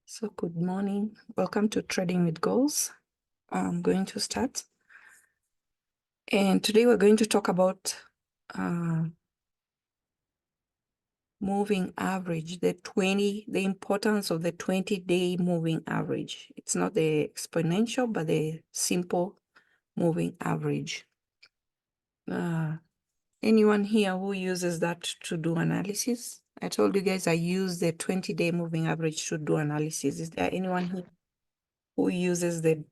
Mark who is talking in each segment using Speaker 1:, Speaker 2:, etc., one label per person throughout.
Speaker 1: So good morning. Welcome to Trading with Goals. I'm going to start. And today we're going to talk about moving average, the importance of the 20-day moving average. It's not the exponential, but the simple moving average. Anyone here who uses that to do analysis? I told you guys I use the 20-day moving average to do analysis. Is there anyone here who uses the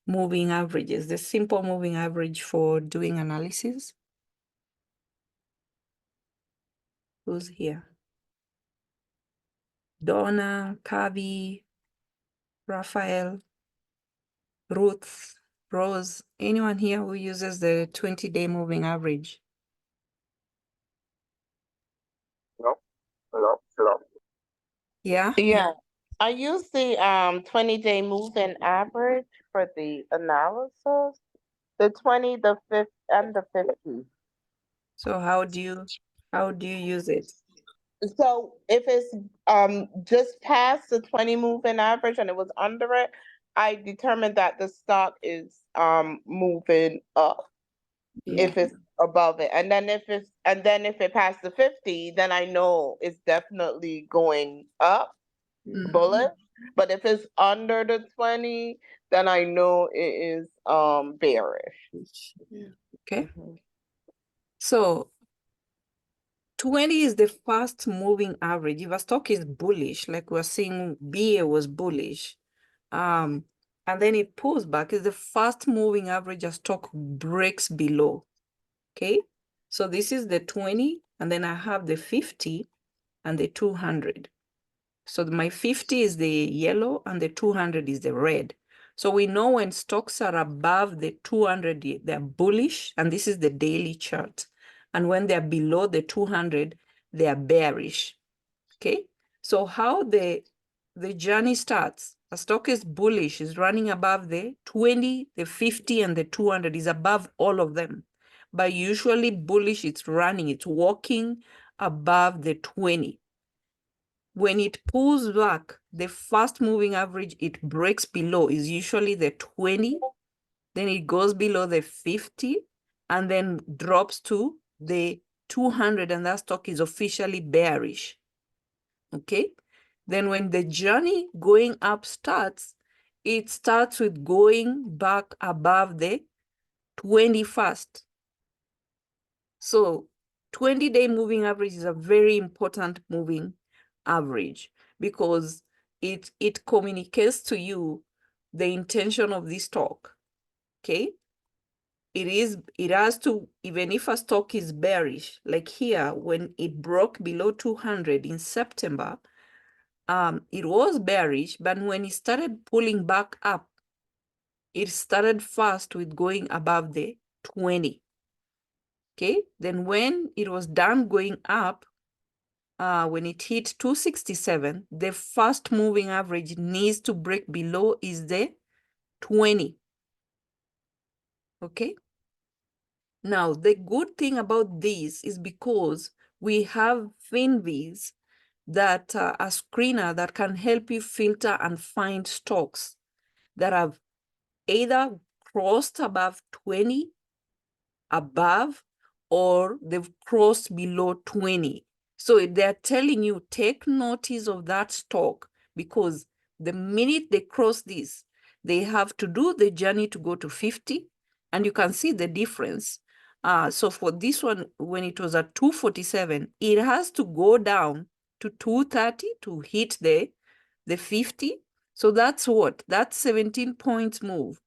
Speaker 1: moving averages, the simple moving average for doing analysis? Who's here? Donna, Kavi, Raphael, Ruth, Rose, anyone here who uses the 20-day moving average?
Speaker 2: Hello.
Speaker 1: Yeah?
Speaker 2: Yeah, I use the 20-day moving average for the analysis. The 20, the 50, and the 50.
Speaker 1: So how do you use it?
Speaker 2: So if it's just past the 20 moving average and it was under it, I determined that the stock is moving up.
Speaker 1: Yeah.
Speaker 2: If it's above it. And then if it passed the 50, then I know it's definitely going up. Bullish. But if it's under the 20, then I know it is bearish.
Speaker 1: Okay. So 20 is the fast moving average. If a stock is bullish, like we're seeing BA was bullish, and then it pulls back, is the fast moving average a stock breaks below. Okay. So this is the 20, and then I have the 50 and the 200. So my 50 is the yellow and the 200 is the red. So we know when stocks are above the 200, they're bullish, and this is the daily chart. And when they're below the 200, they are bearish. Okay. So how the journey starts, a stock is bullish, is running above the 20, the 50, and the 200, is above all of them. But usually bullish, it's walking above the 20. When it pulls back, the fast moving average it breaks below is usually the 20, then it goes below the 50, and then drops to the 200, and that stock is officially bearish. Okay? Then when the journey going up starts, it starts with going back above the 20 fast. So 20-day moving average is a very important moving average because it communicates to you the intention of this stock. Okay? It has to, even if a stock is bearish, like here, when it broke below 200 in September, it was bearish, but when it started pulling back up, it started fast with going above the 20. Okay, then when it was done going up, when it hit 267, the fast moving average needs to break below is the 20. Okay. Now, the good thing about this is because we have FinViz, that a screener that can help you filter and find stocks that have either crossed above 20, above, or they've crossed below 20. So they're telling you, take notice of that stock, because the minute they cross this, they have to do the journey to go to 50, and you can see the difference. So for this one, when it was at 247, it has to go down to 230 to hit the 50. So that's what? That's 17 points move.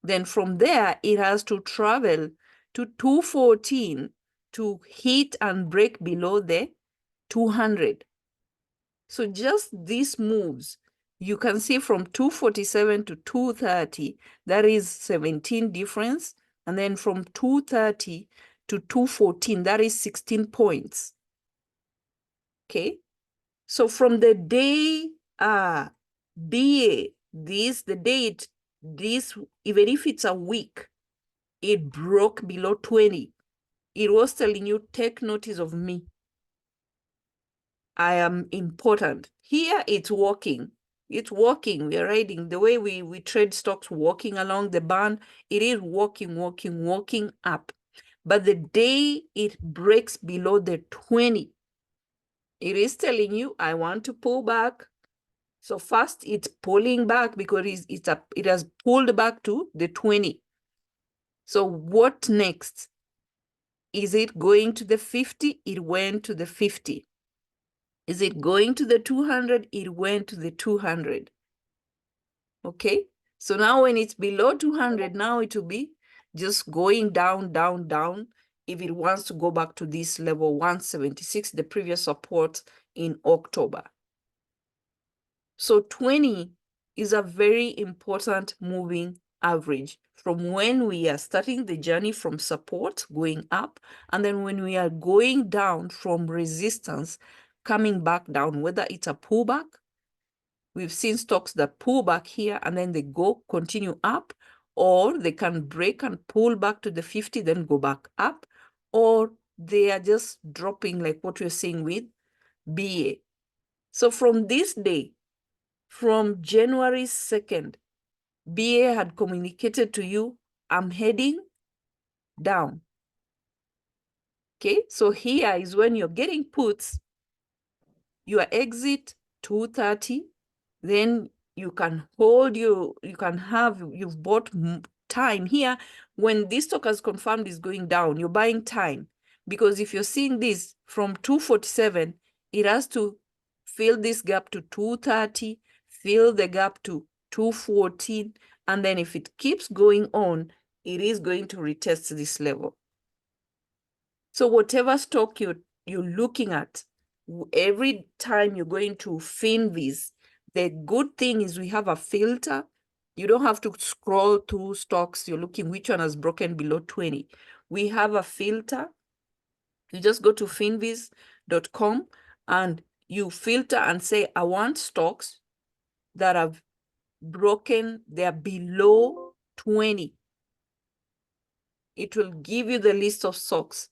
Speaker 1: Then from there, it has to travel to 214 to hit and break below the 200. So just these moves, you can see from 247 to 230, that is 17 difference. And then from 230 to 214, that is 16 points. Okay. So from the day the date, this, even if it's a week, it broke below 20. It was telling you, take notice of me. I am important. Here it's working. It's walking. We are riding the way we trade stocks, walking along the band. It is walking up. But the day it breaks below the 20, it is telling you, I want to pull back. So first it's pulling back because it has pulled back to the 20. So what next? Is it going to the 50? It went to the 50. Is it going to the 200? It went to the 200. Okay, so now when it's below 200, now it will be just going down, down, down. If it wants to go back to this level 176, the previous support in October. So 20 is a very important moving average from when we are starting the journey from support going up, and then when we are going down from resistance, coming back down, whether it's a pullback. We've seen stocks that pull back here and then they continue up, or they can break and pull back to the 50, then go back up, or they are just dropping like what we're seeing with BA. So from this day, from January 2nd, BA had communicated to you, I'm heading down. Okay, so here is when you're getting puts, your exit 230, then you can hold you've bought time here. When this stock has confirmed is going down, you're buying time, because if you're seeing this from 247, it has to fill this gap to 230, fill the gap to 214, and then if it keeps going on, it is going to retest this level. So whatever stock you're looking at, every time you're going to Finviz, the good thing is we have a filter. You don't have to scroll through stocks. You're looking which one has broken below 20. We have a filter. You just go to finviz.com and you filter and say, I want stocks that have broken, they're below 20. It will give you the list of stocks.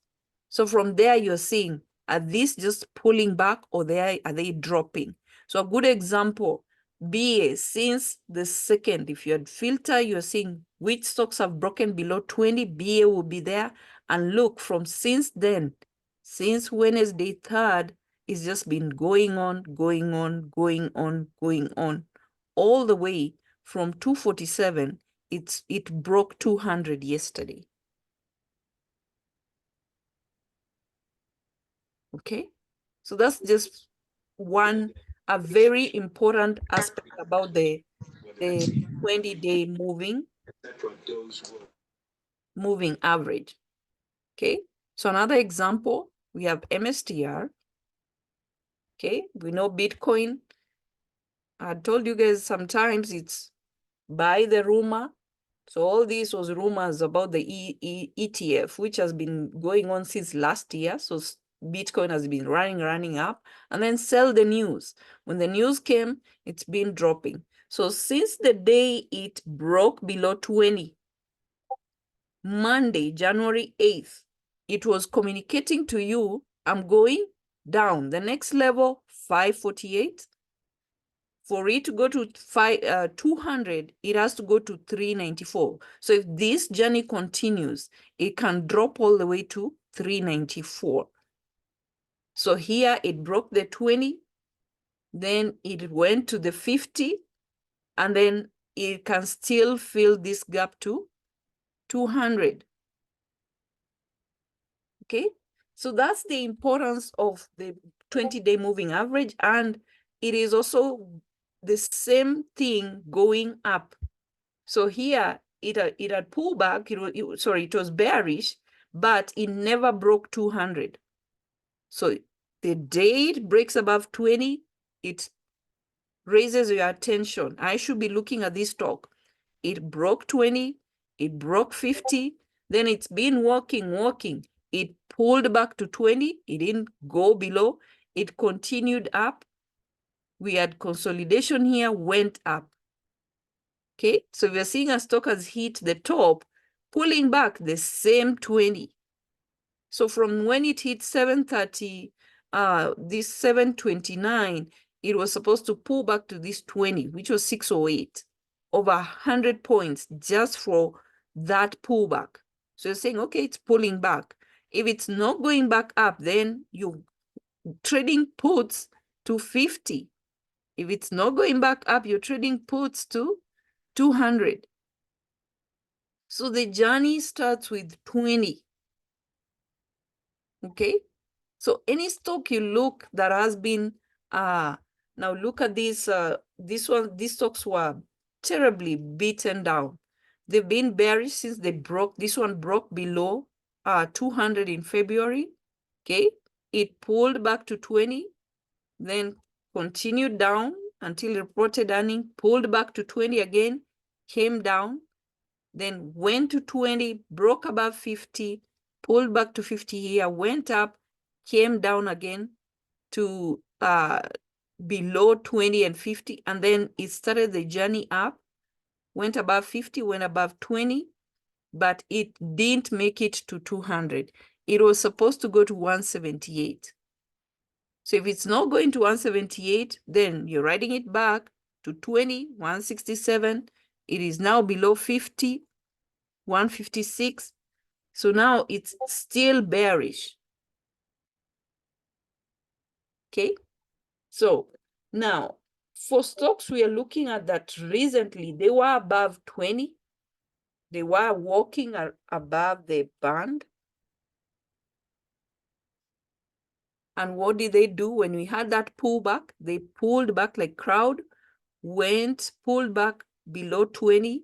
Speaker 1: So from there, you're seeing, are these just pulling back or are they dropping? So a good example, BA, since the 2nd, if you had filter, you're seeing which stocks have broken below 20, BA will be there. And look, from since then, since Wednesday 3rd, it's just been going on, all the way from 247. It broke 200 yesterday. Okay, so that's just a very important aspect about the 20-day moving average. Okay, so another example, we have MSTR. Okay, we know Bitcoin. I told you guys sometimes it's buy the rumor. So all this was rumors about the ETF, which has been going on since last year. So Bitcoin has been running up, and then sell the news. When the news came, it's been dropping. So since the day it broke below 20, Monday, January 8th, it was communicating to you, I'm going down. The next level, 548. For it to go to 200, it has to go to 394. So if this journey continues, it can drop all the way to 394. So here it broke the 20, then it went to the 50, and then it can still fill this gap to 200. Okay, so that's the importance of the 20-day moving average, and it is also the same thing going up. So here it had pulled back. It was bearish, but it never broke 200. So the day it breaks above 20, it raises your attention. I should be looking at this stock. It broke 20, it broke 50, then it's been walking. It pulled back to 20, it didn't go below, it continued up. We had consolidation here, went up. Okay, so we're seeing a stock has hit the top, pulling back the same 20. So from when it hit 730, this 729, it was supposed to pull back to this 20, which was 608, over 100 points just for that pullback. So you're saying, okay, it's pulling back. If it's not going back up, then you trading puts to 50. If it's not going back up, you're trading puts to 200. So the journey starts with 20. Okay? So any stock you look that has been, now look at this, these stocks were terribly beaten down. They've been bearish since they broke, this one broke below 200 in February. Okay? It pulled back to 20, then continued down until reported earning, pulled back to 20 again, came down, then went to 20, broke above 50, pulled back to 50 here, went up, came down again to below 20 and 50, and then it started the journey up, went above 50, went above 20, but it didn't make it to 200. It was supposed to go to 178. So if it's not going to 178, then you're riding it back to 20, 167. It is now below 50, 156. So now it's still bearish. Okay. So now for stocks we are looking at that recently, they were above 20. They were walking above the band. And what did they do when we had that pullback? They pulled back like crowd, pulled back below 20.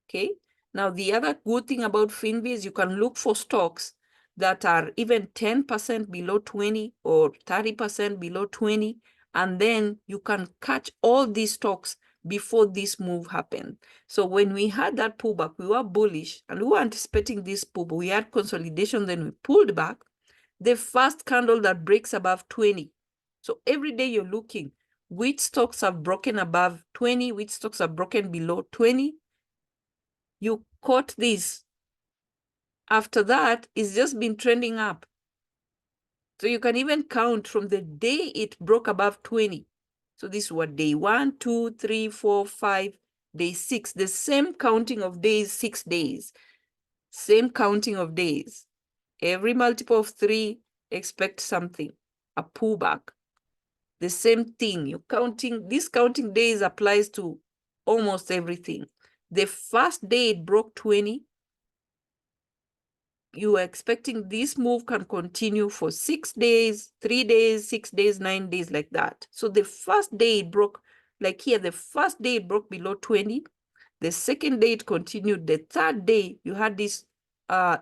Speaker 1: Okay. Now, the other good thing about Finvi is you can look for stocks that are even 10% below 20 or 30% below 20. And then you can catch all these stocks before this move happened. So when we had that pullback, we were bullish and we were anticipating this pullback. We had consolidation, then we pulled back. The first candle that breaks above 20. So every day you're looking which stocks have broken above 20, which stocks have broken below 20. You caught this. After that, it's just been trending up. So you can even count from the day it broke above 20. So this was day 1, 2, 3, 4, 5, day 6. The same counting of days, 6 days. Same counting of days. Every multiple of 3, expect something, a pullback. The same thing, you're counting, this counting days applies to almost everything. The first day it broke 20, you are expecting this move can continue for 6 days, 3 days, 6 days, 9 days, like that. So the first day it broke, like here, the first day it broke below 20. The second day it continued. The third day, you had this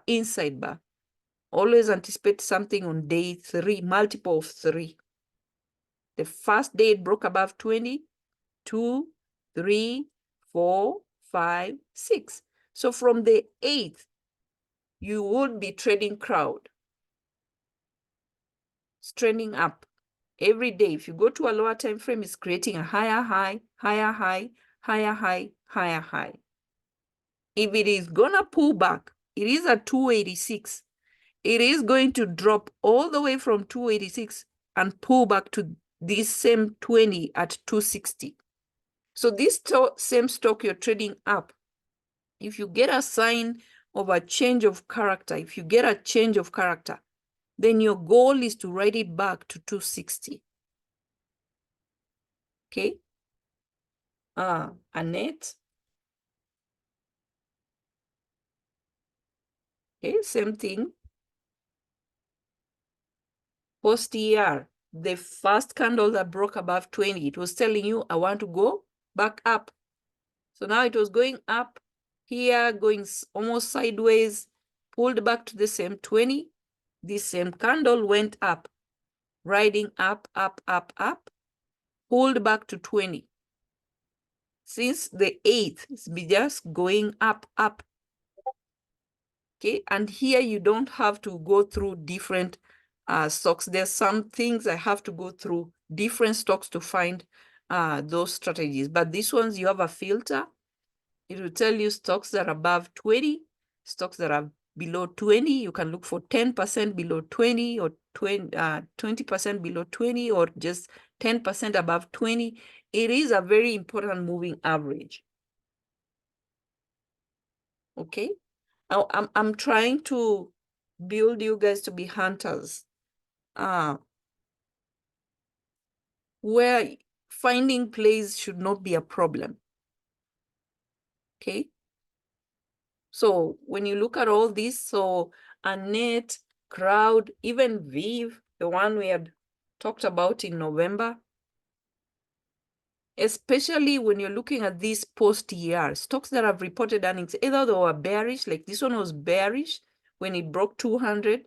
Speaker 1: inside bar. Always anticipate something on day 3, multiple of 3. The first day it broke above 20, 2, 3, 4, 5, 6. So from the 8th, you would be trading crowd. It's trending up every day. If you go to a lower time frame, it's creating a higher high, higher high, higher high, higher high. If it is gonna pull back, it is at 286. It is going to drop all the way from 286 and pull back to this same 20 at 260. So this same stock you're trading up, if you get a sign of a change of character, if you get a change of character, then your goal is to ride it back to 260. Okay? Annette. Okay, same thing. Post-ER, the first candle that broke above 20, it was telling you, I want to go back up. So now it was going up here, going almost sideways, pulled back to the same 20. This same candle went up, riding up, up, up, up, pulled back to 20. Since the 8th, it's been just going up, up. Okay, and here you don't have to go through different stocks. There's some things I have to go through different stocks to find those strategies. But these ones, you have a filter. It will tell you stocks that are above 20, stocks that are below 20. You can look for 10% below 20 or 20% below 20 or just 10% above 20. It is a very important moving average. Okay. Now, I'm trying to build you guys to be hunters. Where finding plays should not be a problem. Okay. So when you look at all this, so Annette, Crowd, even Viv, the one we had talked about in November, especially when you're looking at these post-ER stocks that have reported earnings, either they were bearish, like this one was bearish when it broke 200,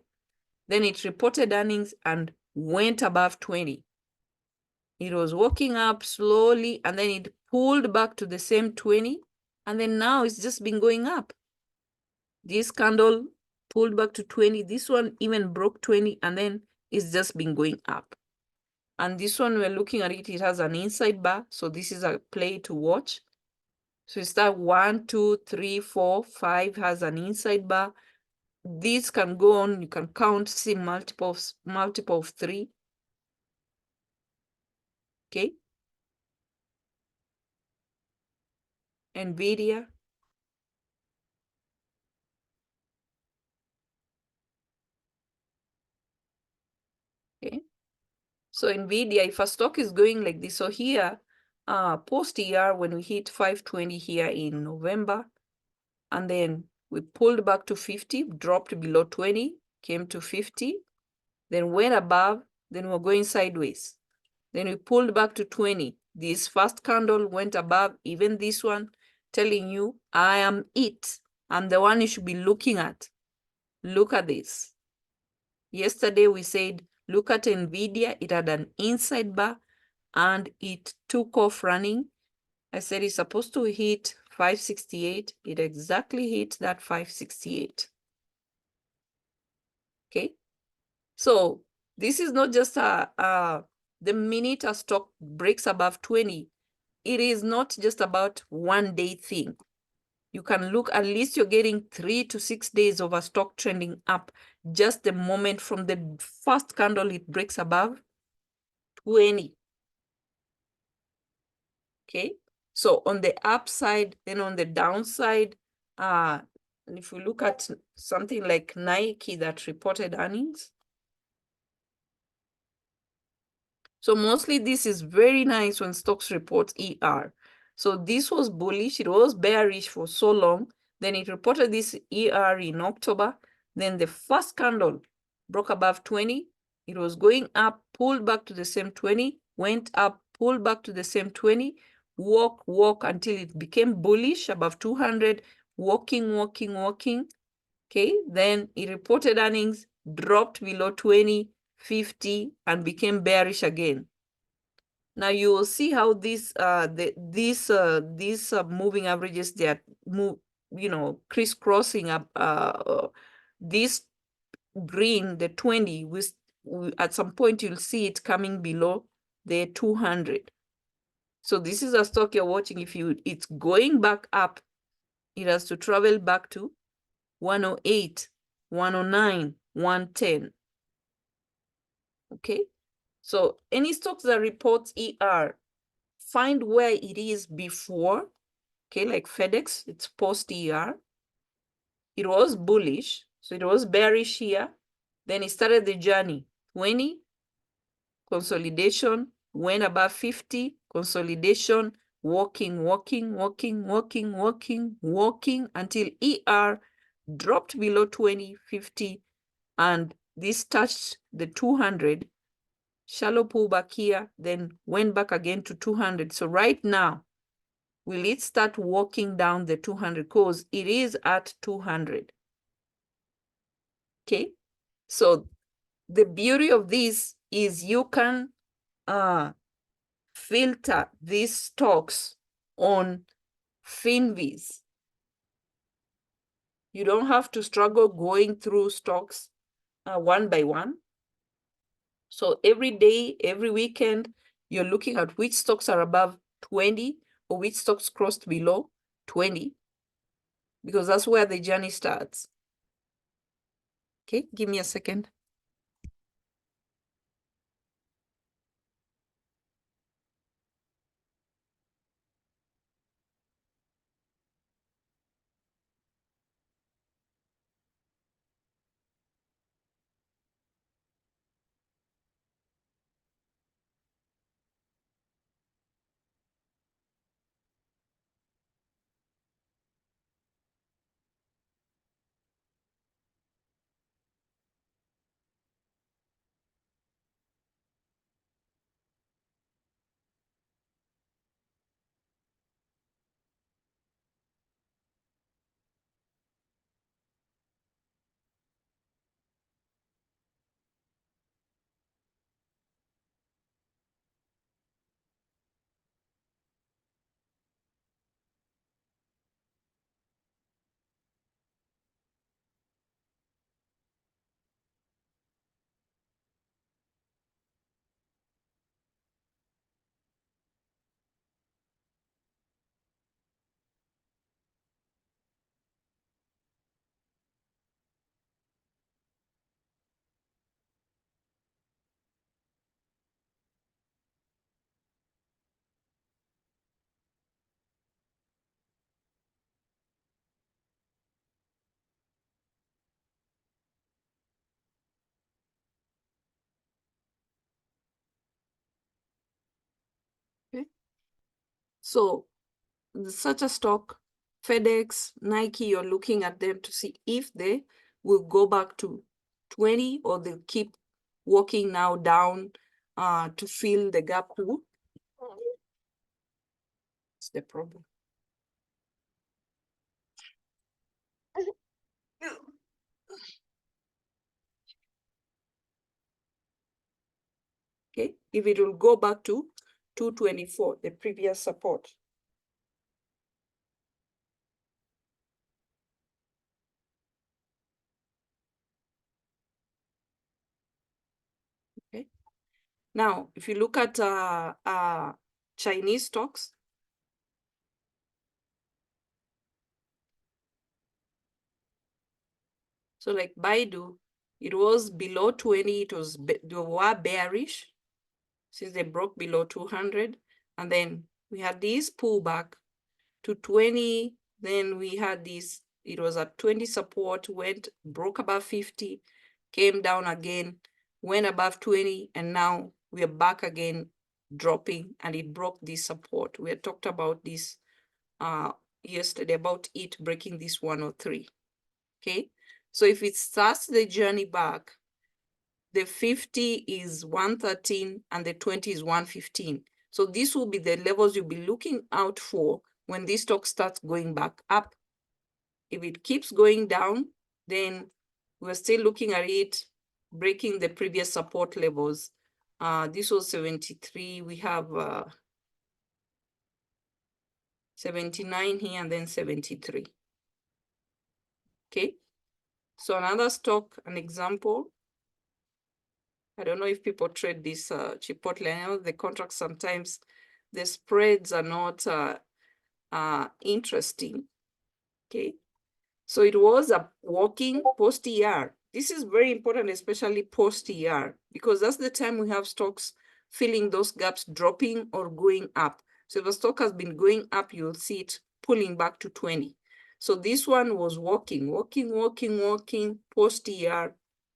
Speaker 1: then it reported earnings and went above 20. It was walking up slowly and then it pulled back to the same 20, and then now it's just been going up. This candle pulled back to 20. This one even broke 20 and then it's just been going up. And this one, we're looking at it, it has an inside bar. So this is a play to watch. So it's that 1, 2, 3, 4, 5 has an inside bar. This can go on, you can count, see multiple of 3. Okay. NVIDIA. Okay. So NVIDIA, if a stock is going like this, so here, post-ER, when we hit 520 here in November, and then we pulled back to 50, dropped below 20, came to 50, then went above, then we're going sideways. Then we pulled back to 20. This first candle went above, even this one, telling you, I am it. I'm the one you should be looking at. Look at this. Yesterday we said, look at NVIDIA. It had an inside bar and it took off running. I said it's supposed to hit 568. It exactly hit that 568. Okay. So this is not just the minute a stock breaks above 20, it is not just about one day thing. You can look, at least you're getting 3 to 6 days of a stock trending up just the moment from the first candle it breaks above 20. Okay. So on the upside, then on the downside, and if we look at something like Nike that reported earnings, so mostly this is very nice when stocks report ER. So this was bullish, it was bearish for so long. Then it reported this ER in October. Then the first candle broke above 20. It was going up, pulled back to the same 20, went up, pulled back to the same 20, walk until it became bullish above 200, walking. Okay, then it reported earnings, dropped below 20, 50, and became bearish again. Now you will see how these moving averages, they are crisscrossing up. This green, the 20, at some point you'll see it coming below the 200. So this is a stock you're watching. If it's going back up, it has to travel back to 108, 109, 110. Okay. So any stocks that reports ER, find where it is before. Okay, like FedEx, it's post-ER. It was bullish, so it was bearish here. Then it started the journey. 20, consolidation, went above 50, consolidation, walking until ER dropped below 20, 50, and this touched the 200. Shallow pullback here, then went back again to 200. So right now, will it start walking down the 200? Because it is at 200. Okay. So the beauty of this is you can filter these stocks on FinViz. You don't have to struggle going through stocks one by one. So every day, every weekend, you're looking at which stocks are above 20 or which stocks crossed below 20, because that's where the journey starts. Okay, give me a second. Okay. So such a stock, FedEx, Nike, you're looking at them to see if they will go back to 20 or they'll keep walking now down to fill the gap to. That's the problem. Okay, if it will go back to 224, the previous support. Okay. Now, if you look at Chinese stocks, so like Baidu, it was below 20, they were bearish since they broke below 200. And then we had this pullback to 20. Then we had this, it was at 20 support, broke above 50, came down again, went above 20, and now we are back again dropping, and it broke this support. We had talked about this yesterday, about it breaking this 103. Okay, so if it starts the journey back, the 50 is 113 and the 20 is 115. So this will be the levels you'll be looking out for when this stock starts going back up. If it keeps going down, then we're still looking at it breaking the previous support levels. This was 73. We have 79 here and then 73. Okay. So another stock, an example. I don't know if people trade this Chipotle. I know the contracts sometimes the spreads are not interesting. Okay, so it was a walking post ER. This is very important, especially post ER, because that's the time we have stocks filling those gaps, dropping or going up. So if a stock has been going up, you'll see it pulling back to 20. So this one was walking post ER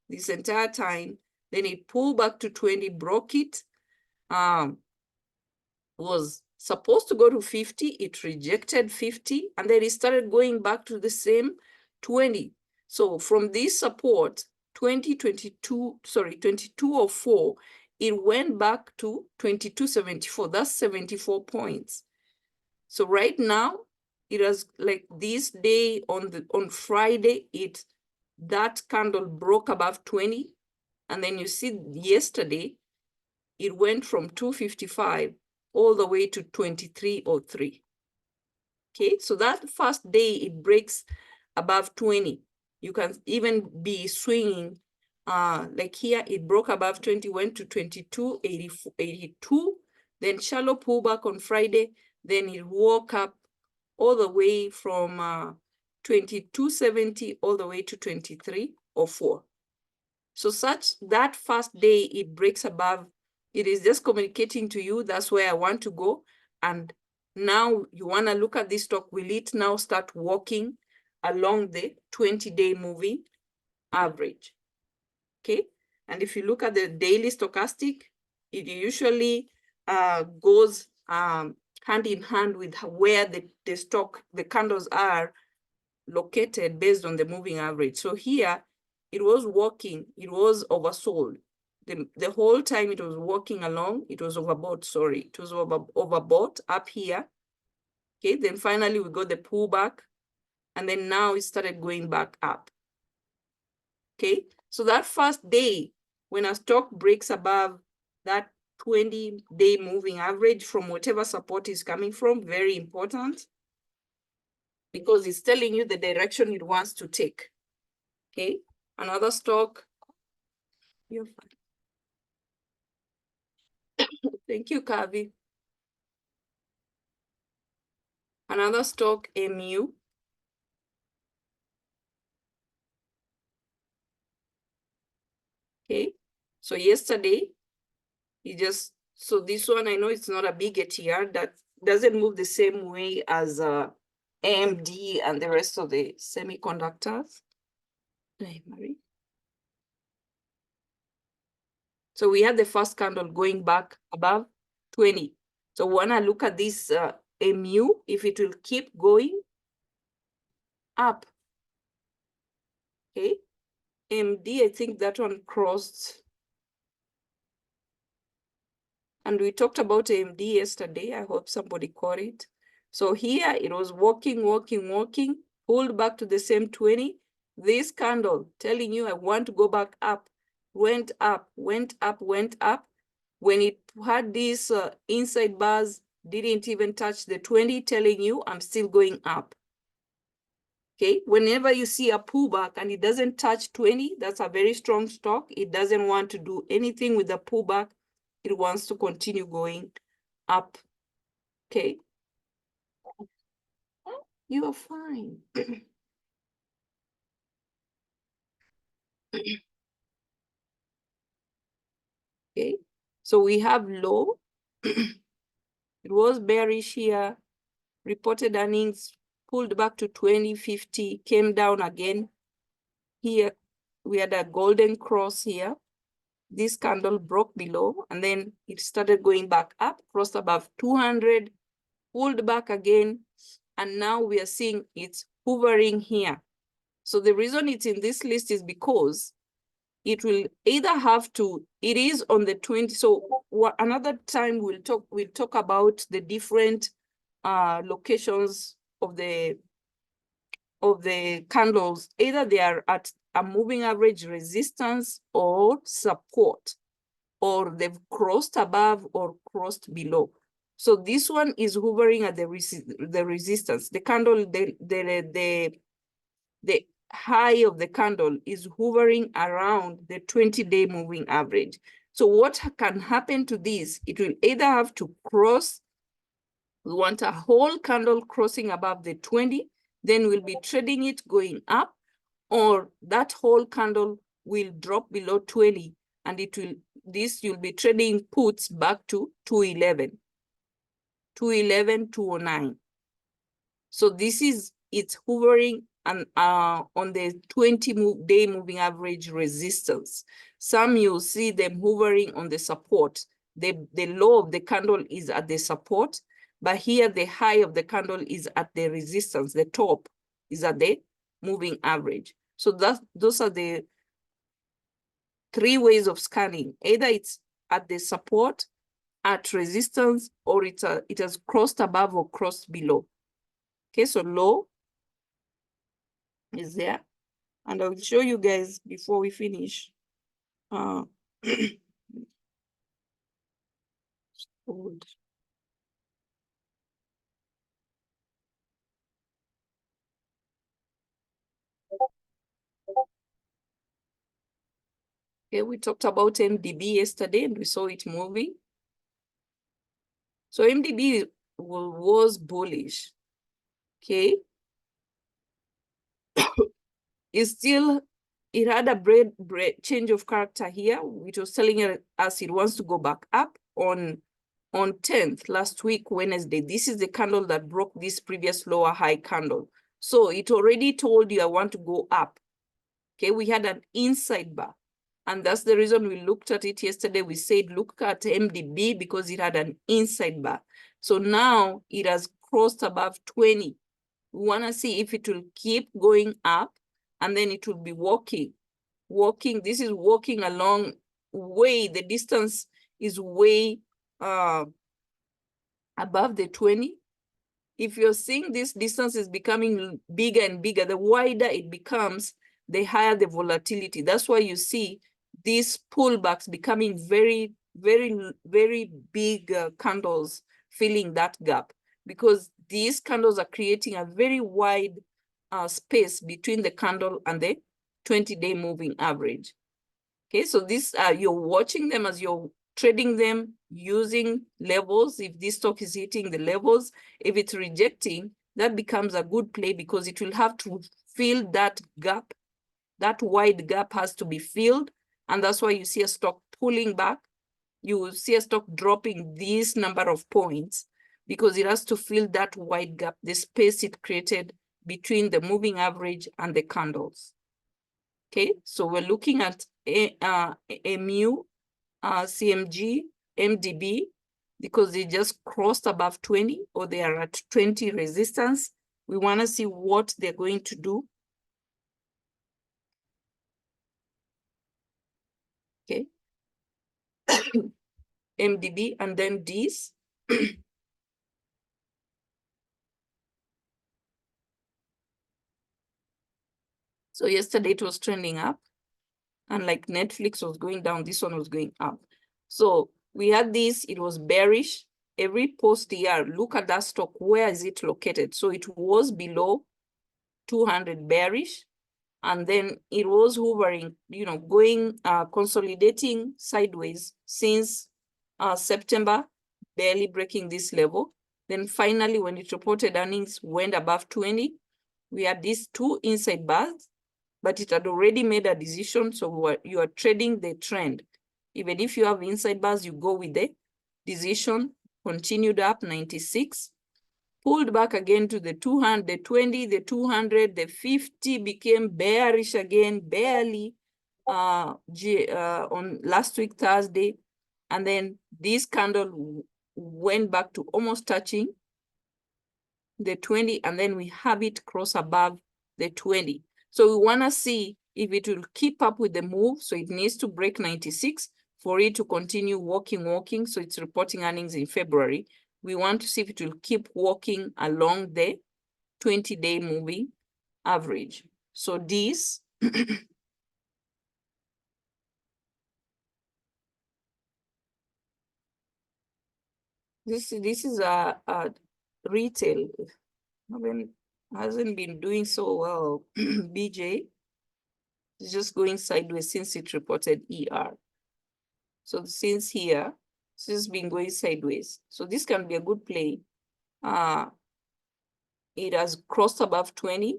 Speaker 1: this entire time. Then it pulled back to 20, broke it, was supposed to go to 50, it rejected 50, and then it started going back to the same 20. So from this support, 2204, it went back to 2274. That's 74 points. So right now, it has, like this day on Friday, that candle broke above 20. And then you see yesterday, it went from 255 all the way to 2303. Okay, so that first day it breaks above 20. You can even be swinging, like here it broke above 20, went to 2282, then shallow pullback on Friday, then it woke up all the way from 2270 all the way to 2304. So such that first day it breaks above, it is just communicating to you, that's where I want to go. And now you want to look at this stock, will it now start walking along the 20-day moving average? Okay. And if you look at the daily stochastic, it usually goes hand in hand with where the stock, the candles are located based on the moving average. So here it was walking, it was oversold. The whole time it was walking along, it was overbought, sorry, it was overbought up here. Okay, then finally we got the pullback, and then now it started going back up. Okay, so that first day, when a stock breaks above that 20-day moving average from whatever support is coming from, very important, because it's telling you the direction it wants to take. Okay, another stock. You're fine. Thank you, Kavi. Another stock, MU. Okay, so yesterday, so this one, I know it's not a big ATR, that doesn't move the same way as AMD and the rest of the semiconductors. Hey, Marie. So we had the first candle going back above 20. So when I look at this MU, if it will keep going up, okay, MD, I think that one crossed. And we talked about AMD yesterday. I hope somebody caught it. So here it was walking, pulled back to the same 20. This candle telling you I want to go back up, went up. When it had these inside bars, didn't even touch the 20, telling you I'm still going up. Okay, whenever you see a pullback and it doesn't touch 20, that's a very strong stock. It doesn't want to do anything with the pullback. It wants to continue going up. Okay. You are fine. Okay. So we have low. It was bearish here. Reported earnings pulled back to 2050, came down again. Here we had a golden cross here. This candle broke below and then it started going back up, crossed above 200, pulled back again, and now we are seeing it's hovering here. So the reason it's in this list is because it will either have to, it is on the 20. So another time we'll talk about the different locations of the candles. Either they are at a moving average resistance or support, or they've crossed above or crossed below. So this one is hovering at the resistance. The candle, the high of the candle is hovering around the 20-day moving average. So what can happen to this? It will either have to cross, we want a whole candle crossing above the 20, then we'll be trading it going up, or that whole candle will drop below 20 and you'll be trading puts back to 211, 209. So this is, it's hovering and on the 20-day moving average resistance. Some you'll see them hovering on the support. The low of the candle is at the support, but here the high of the candle is at the resistance. The top is at the moving average. So those are the three ways of scanning. Either it's at the support, at resistance, or it has crossed above or crossed below. Okay, so low is there. And I will show you guys before we finish. Okay, we talked about MDB yesterday and we saw it moving. So MDB was bullish. Okay. It's still it had a change of character here, which was telling us it wants to go back up on 10th, last week, Wednesday. This is the candle that broke this previous lower high candle. So it already told you I want to go up. Okay, we had an inside bar. And that's the reason we looked at it yesterday. We said, look at MDB because it had an inside bar. So now it has crossed above 20. We want to see if it will keep going up and then it will be walking. This is walking along way, the distance is way above the 20. If you're seeing this distance is becoming bigger and bigger, the wider it becomes, the higher the volatility. That's why you see these pullbacks becoming very, very, very big candles filling that gap, because these candles are creating a very wide space between the candle and the 20-day moving average. Okay, so this you're watching them as you're trading them using levels. If this stock is hitting the levels, if it's rejecting, that becomes a good play because it will have to fill that gap. That wide gap has to be filled. And that's why you see a stock pulling back. You will see a stock dropping this number of points because it has to fill that wide gap, the space it created between the moving average and the candles. Okay, so we're looking at MU, CMG, MDB, because they just crossed above 20 or they are at 20 resistance. We want to see what they're going to do. Okay. MDB and then this. So yesterday it was trending up, and like Netflix was going down, this one was going up. So we had this, it was bearish. Every post here, look at that stock, where is it located? So it was below 200 bearish, and then it was hovering, you know, going, consolidating sideways since September, barely breaking this level. Then finally, when it reported earnings went above 20, we had these two inside bars, but it had already made a decision. So you are trading the trend. Even if you have inside bars, you go with the decision, continued up 96, pulled back again to the 200, the 20, the 200, the 50 became bearish again, barely on last week, Thursday. And then this candle went back to almost touching the 20, and then we have it cross above the 20. So we want to see if it will keep up with the move. So it needs to break 96 for it to continue walking. So it's reporting earnings in February. We want to see if it will keep walking along the 20-day moving average. So this this is a retail. Hasn't been doing so well. BJ is just going sideways since it reported ER. So since here, it's just been going sideways. So this can be a good play. It has crossed above 20.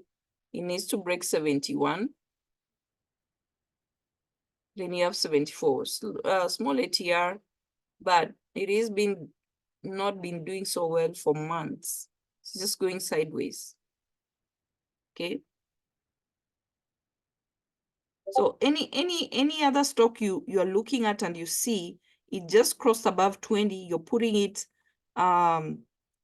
Speaker 1: It needs to break 71. Then you have 74. Small ATR, but it has been not been doing so well for months. It's just going sideways. Okay. So any other stock you are looking at and you see it just crossed above 20, you're putting it on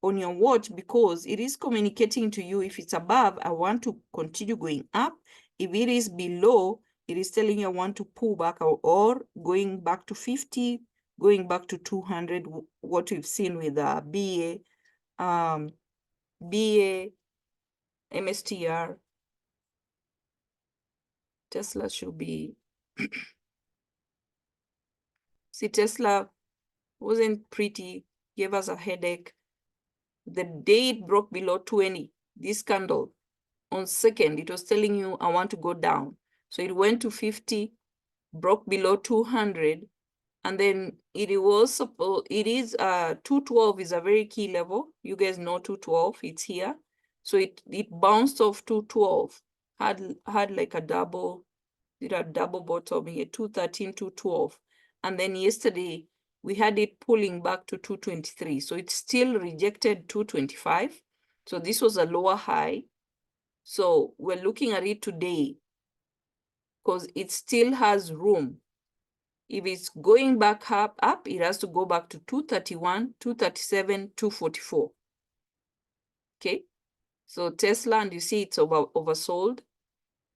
Speaker 1: your watch because it is communicating to you. If it's above, I want to continue going up. If it is below, it is telling you I want to pull back, or going back to 50, going back to 200, what we've seen with BA, MSTR. Tesla should be, see, Tesla wasn't pretty, gave us a headache. The day it broke below 20, this candle, on second, it was telling you, I want to go down. So it went to 50, broke below 200, and then it is 212 is a very key level. You guys know 212, it's here. So it bounced off 212, had like a double did a double bottom here, 213, 212. And then yesterday, we had it pulling back to 223. So it still rejected 225. So this was a lower high. So we're looking at it today because it still has room. If it's going back up, it has to go back to 231, 237, 244. Okay. So Tesla, and you see it's oversold.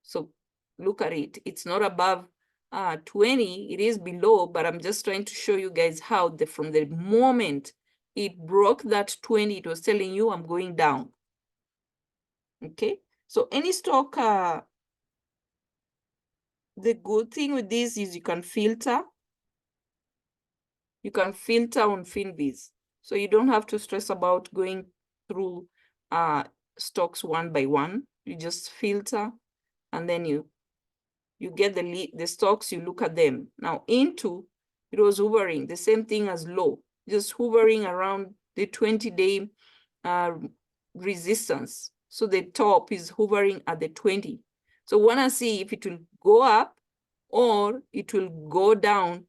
Speaker 1: So look at it. It's not above 20. It is below, but I'm just trying to show you guys how from the moment it broke that 20, it was telling you I'm going down. Okay. So any stock, the good thing with this is you can filter. You can filter on Finviz. So you don't have to stress about going through stocks one by one. You just filter and then you get the stocks, you look at them. Now into, it was hovering, the same thing as low, just hovering around the 20-day resistance. So the top is hovering at the 20. So we want to see if it will go up or it will go down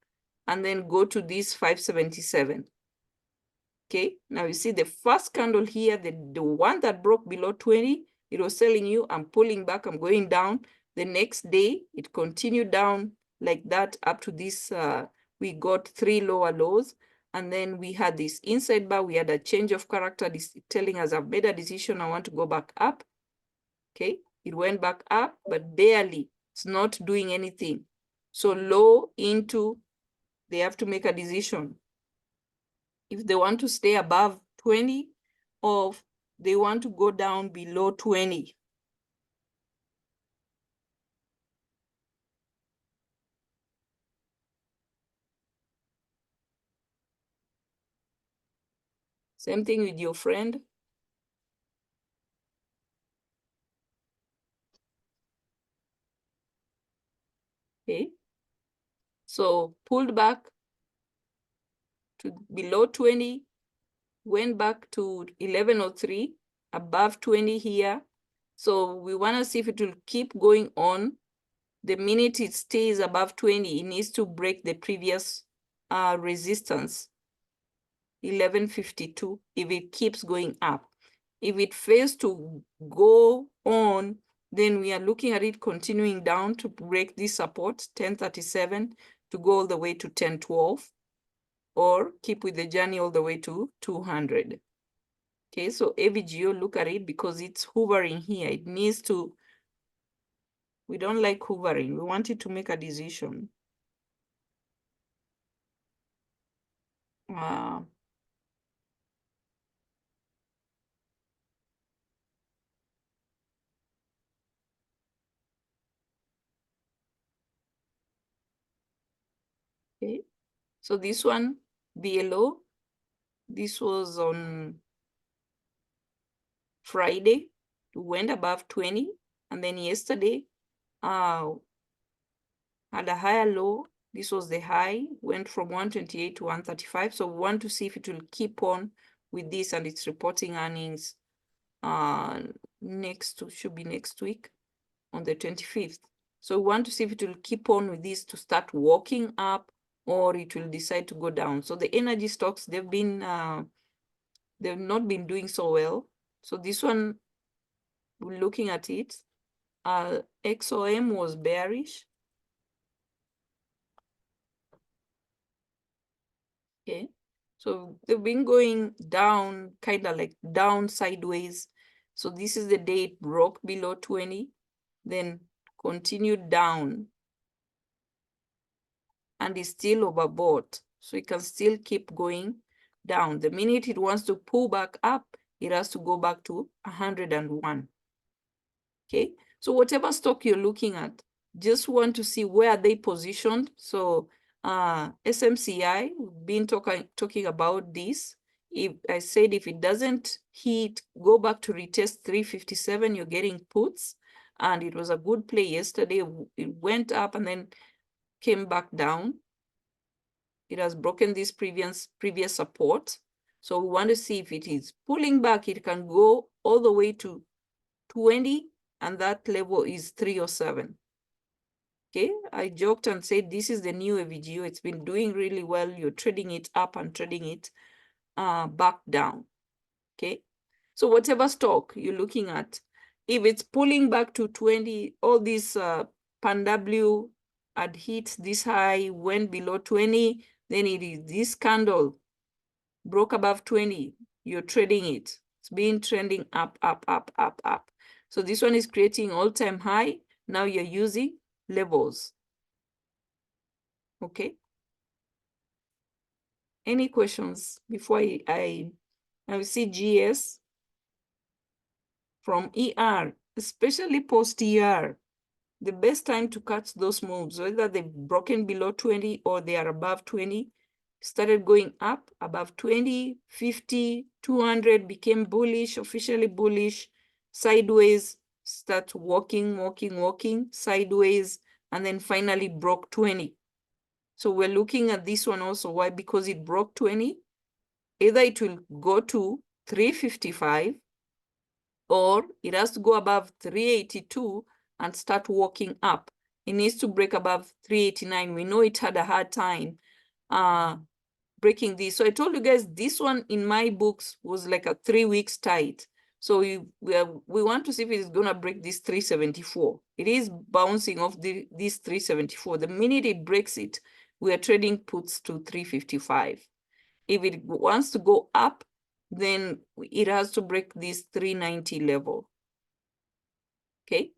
Speaker 1: and then go to this 577. Okay, now you see the first candle here, the one that broke below 20, it was telling you I'm pulling back, I'm going down. The next day, it continued down like that up to this, we got 3 lower lows. And then we had this inside bar, we had a change of character, this telling us I've made a decision, I want to go back up. Okay, it went back up, but barely, it's not doing anything. So low into, they have to make a decision. If they want to stay above 20 or they want to go down below 20. Same thing with your friend. Okay. So pulled back to below 20, went back to 1103, above 20 here. So we want to see if it will keep going on. The minute it stays above 20, it needs to break the previous resistance, 1152, if it keeps going up. If it fails to go on, then we are looking at it continuing down to break this support, 1037, to go all the way to 1012, or keep with the journey all the way to 200. Okay, so AVGO, look at it because it's hovering here. It needs to, we don't like hovering. We want it to make a decision. Okay, so this one, BLO, this was on Friday, went above 20, and then yesterday had a higher low. This was the high, went from 128 to 135. So we want to see if it will keep on with this, and it's reporting earnings should be next week on the 25th. So we want to see if it will keep on with this to start walking up, or it will decide to go down. So the energy stocks, they've not been doing so well. So this one, we're looking at it. XOM was bearish. Okay, so they've been going down, kind of like down sideways. So this is the day it broke below 20, then continued down, and is still overbought. So it can still keep going down. The minute it wants to pull back up, it has to go back to 101. Okay, so whatever stock you're looking at, just want to see where they positioned. So SMCI, we've been talking about this. If I said if it doesn't hit, go back to retest 357, you're getting puts. And it was a good play yesterday. It went up and then came back down. It has broken this previous support. So we want to see if it is pulling back, it can go all the way to 20, and that level is 307. Okay, I joked and said, this is the new AVGO. It's been doing really well. You're trading it up and trading it back down. Okay, so whatever stock you're looking at, if it's pulling back to 20, all these PanW had hit this high, went below 20, then it is this candle broke above 20, you're trading it. It's been trending up, up, up, up, up. So this one is creating all-time high. Now you're using levels. Okay. Any questions before I see GS from ER, especially post ER? The best time to catch those moves, whether they've broken below 20 or they are above 20, started going up above 20, 50, 200, became bullish, officially bullish, sideways, start walking, sideways, and then finally broke 20. So we're looking at this one also. Why? Because it broke 20. Either it will go to 355 or it has to go above 382 and start walking up. It needs to break above 389. We know it had a hard time breaking this. So I told you guys this one in my books was like a 3 weeks tight. So we want to see if it's going to break this 374. It is bouncing off this 374. The minute it breaks it, we are trading puts to 355. If it wants to go up, then it has to break this 390 level. Okay.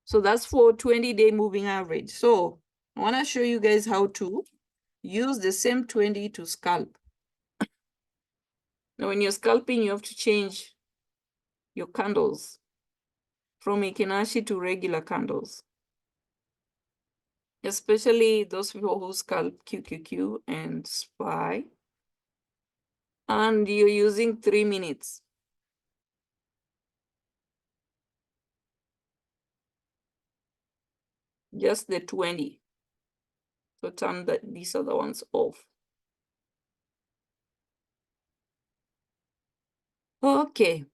Speaker 1: So that's for 20-day moving average. So I want to show you guys how to use the same 20 to scalp. Now, when you're scalping, you have to change your candles from Ikinashi to regular candles, especially those people who scalp QQQ and SPY. And you're using 3 minutes. Just the 20. So turn these other ones off. Okay.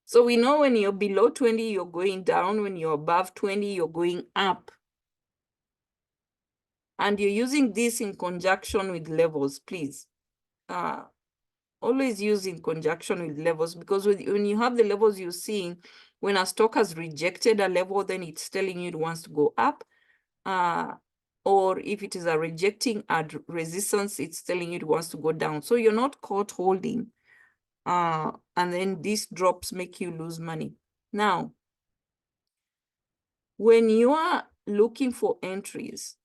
Speaker 1: So we know when you're below 20, you're going down. When you're above 20, you're going up. And you're using this in conjunction with levels, please. Always use in conjunction with levels, because when you have the levels you're seeing, when a stock has rejected a level, then it's telling you it wants to go up. Or if it is a rejecting at resistance, it's telling you it wants to go down. So you're not caught holding. And then these drops make you lose money. Now, when you are looking for entries,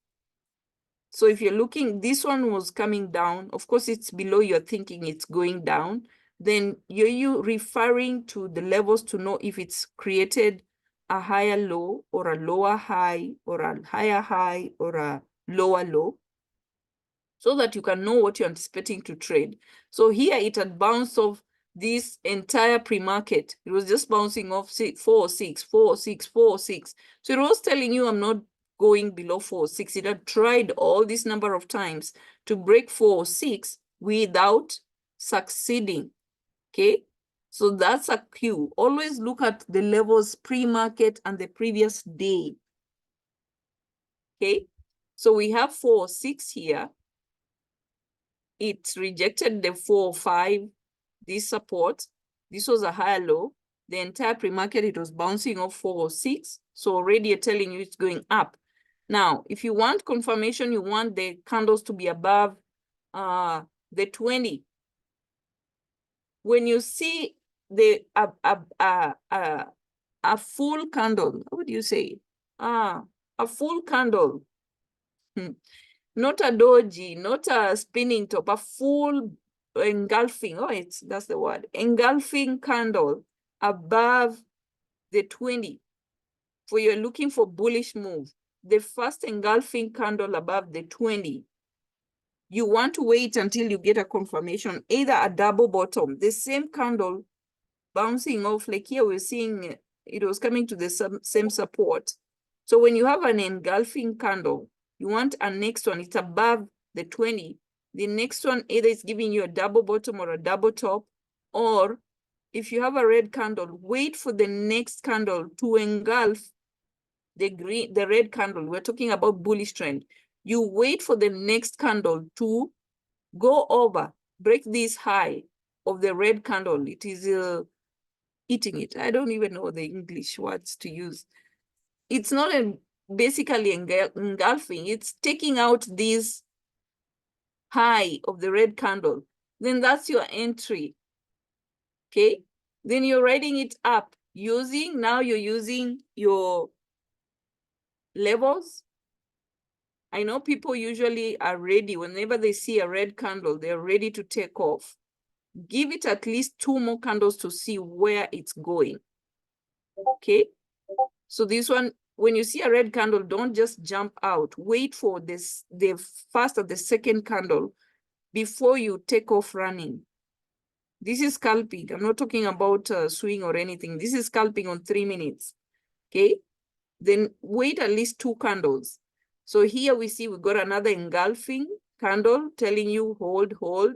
Speaker 1: so if you're looking, this one was coming down, of course it's below, you're thinking it's going down, then you're referring to the levels to know if it's created a higher low or a lower high or a higher high or a lower low, so that you can know what you're anticipating to trade. So here it had bounced off this entire pre-market. It was just bouncing off 406, 406, 406. So it was telling you I'm not going below 406. It had tried all this number of times to break 406 without succeeding. Okay, so that's a cue. Always look at the levels pre-market and the previous day. Okay, so we have 406 here. It rejected the 405, this support. This was a higher low. The entire pre-market, it was bouncing off 406. So already you're telling you it's going up. Now, if you want confirmation, you want the candles to be above the 20. When you see the a full candle, what do you say? A full candle. Not a doji, not a spinning top, a full engulfing, that's the word, engulfing candle above the 20. For you're looking for bullish move, the first engulfing candle above the 20, you want to wait until you get a confirmation, either a double bottom, the same candle bouncing off, like here we're seeing it was coming to the same support. So when you have an engulfing candle, you want a next one, it's above the 20. The next one, either it's giving you a double bottom or a double top, or if you have a red candle, wait for the next candle to engulf the red candle. We're talking about bullish trend. You wait for the next candle to go over, break this high of the red candle. It is eating it. I don't even know the English words to use. It's not basically engulfing. It's taking out this high of the red candle. Then that's your entry. Okay. Then you're riding it up now you're using your levels. I know people usually are ready whenever they see a red candle, they're ready to take off. Give it at least 2 more candles to see where it's going. Okay. So this one, when you see a red candle, don't just jump out. Wait for the first or the second candle before you take off running. This is scalping. I'm not talking about swing or anything. This is scalping on 3 minutes. Okay. Then wait at least 2 candles. So here we see we got another engulfing candle telling you hold, hold.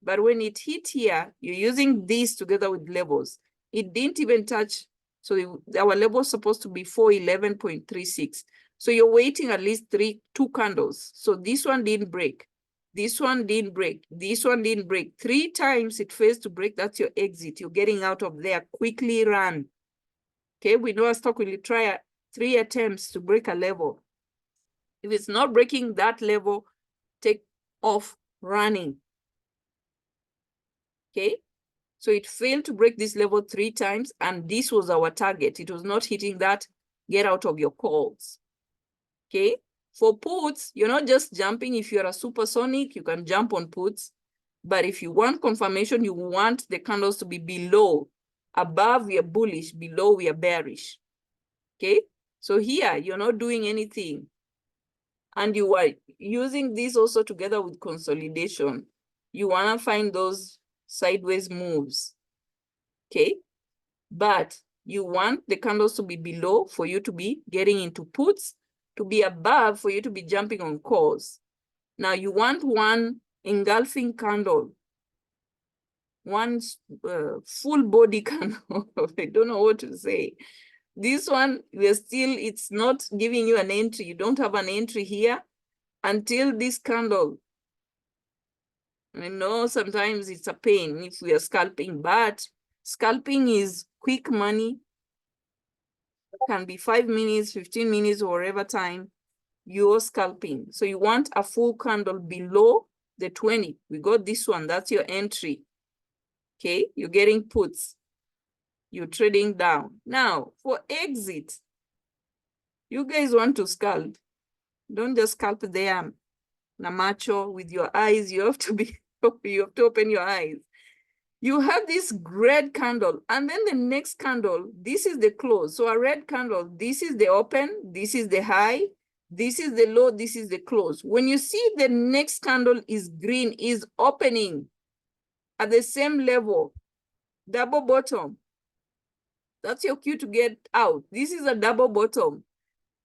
Speaker 1: But when it hit here, you're using this together with levels. It didn't even touch. So our level is supposed to be 411.36. So you're waiting at least 2 candles. So this one didn't break. This one didn't break. This one didn't break. 3 times it fails to break. That's your exit. You're getting out of there. Quickly run. Okay, we know a stock will try 3 attempts to break a level. If it's not breaking that level, take off running. Okay, so it failed to break this level 3 times, and this was our target. It was not hitting that. Get out of your calls. Okay, for puts, you're not just jumping. If you're a supersonic, you can jump on puts. But if you want confirmation, you want the candles to be below. Above, we are bullish. Below, we are bearish. Okay, so here, you're not doing anything. And you are using this also together with consolidation. You want to find those sideways moves. Okay, but you want the candles to be below for you to be getting into puts, to be above for you to be jumping on calls. Now you want one engulfing candle, one full body candle. I don't know what to say. This one, it's not giving you an entry. You don't have an entry here until this candle. I know sometimes it's a pain if we are scalping, but scalping is quick money. Can be 5 minutes, 15 minutes, or whatever time you're scalping. So you want a full candle below the 20. We got this one. That's your entry. Okay, you're getting puts. You're trading down. Now, for exit, you guys want to scalp. Don't just scalp there, Namacho, with your eyes. You have to open your eyes. You have this red candle, and then the next candle, this is the close. So a red candle, this is the open, this is the high, this is the low, this is the close. When you see the next candle is green, is opening at the same level, double bottom, that's your cue to get out. This is a double bottom.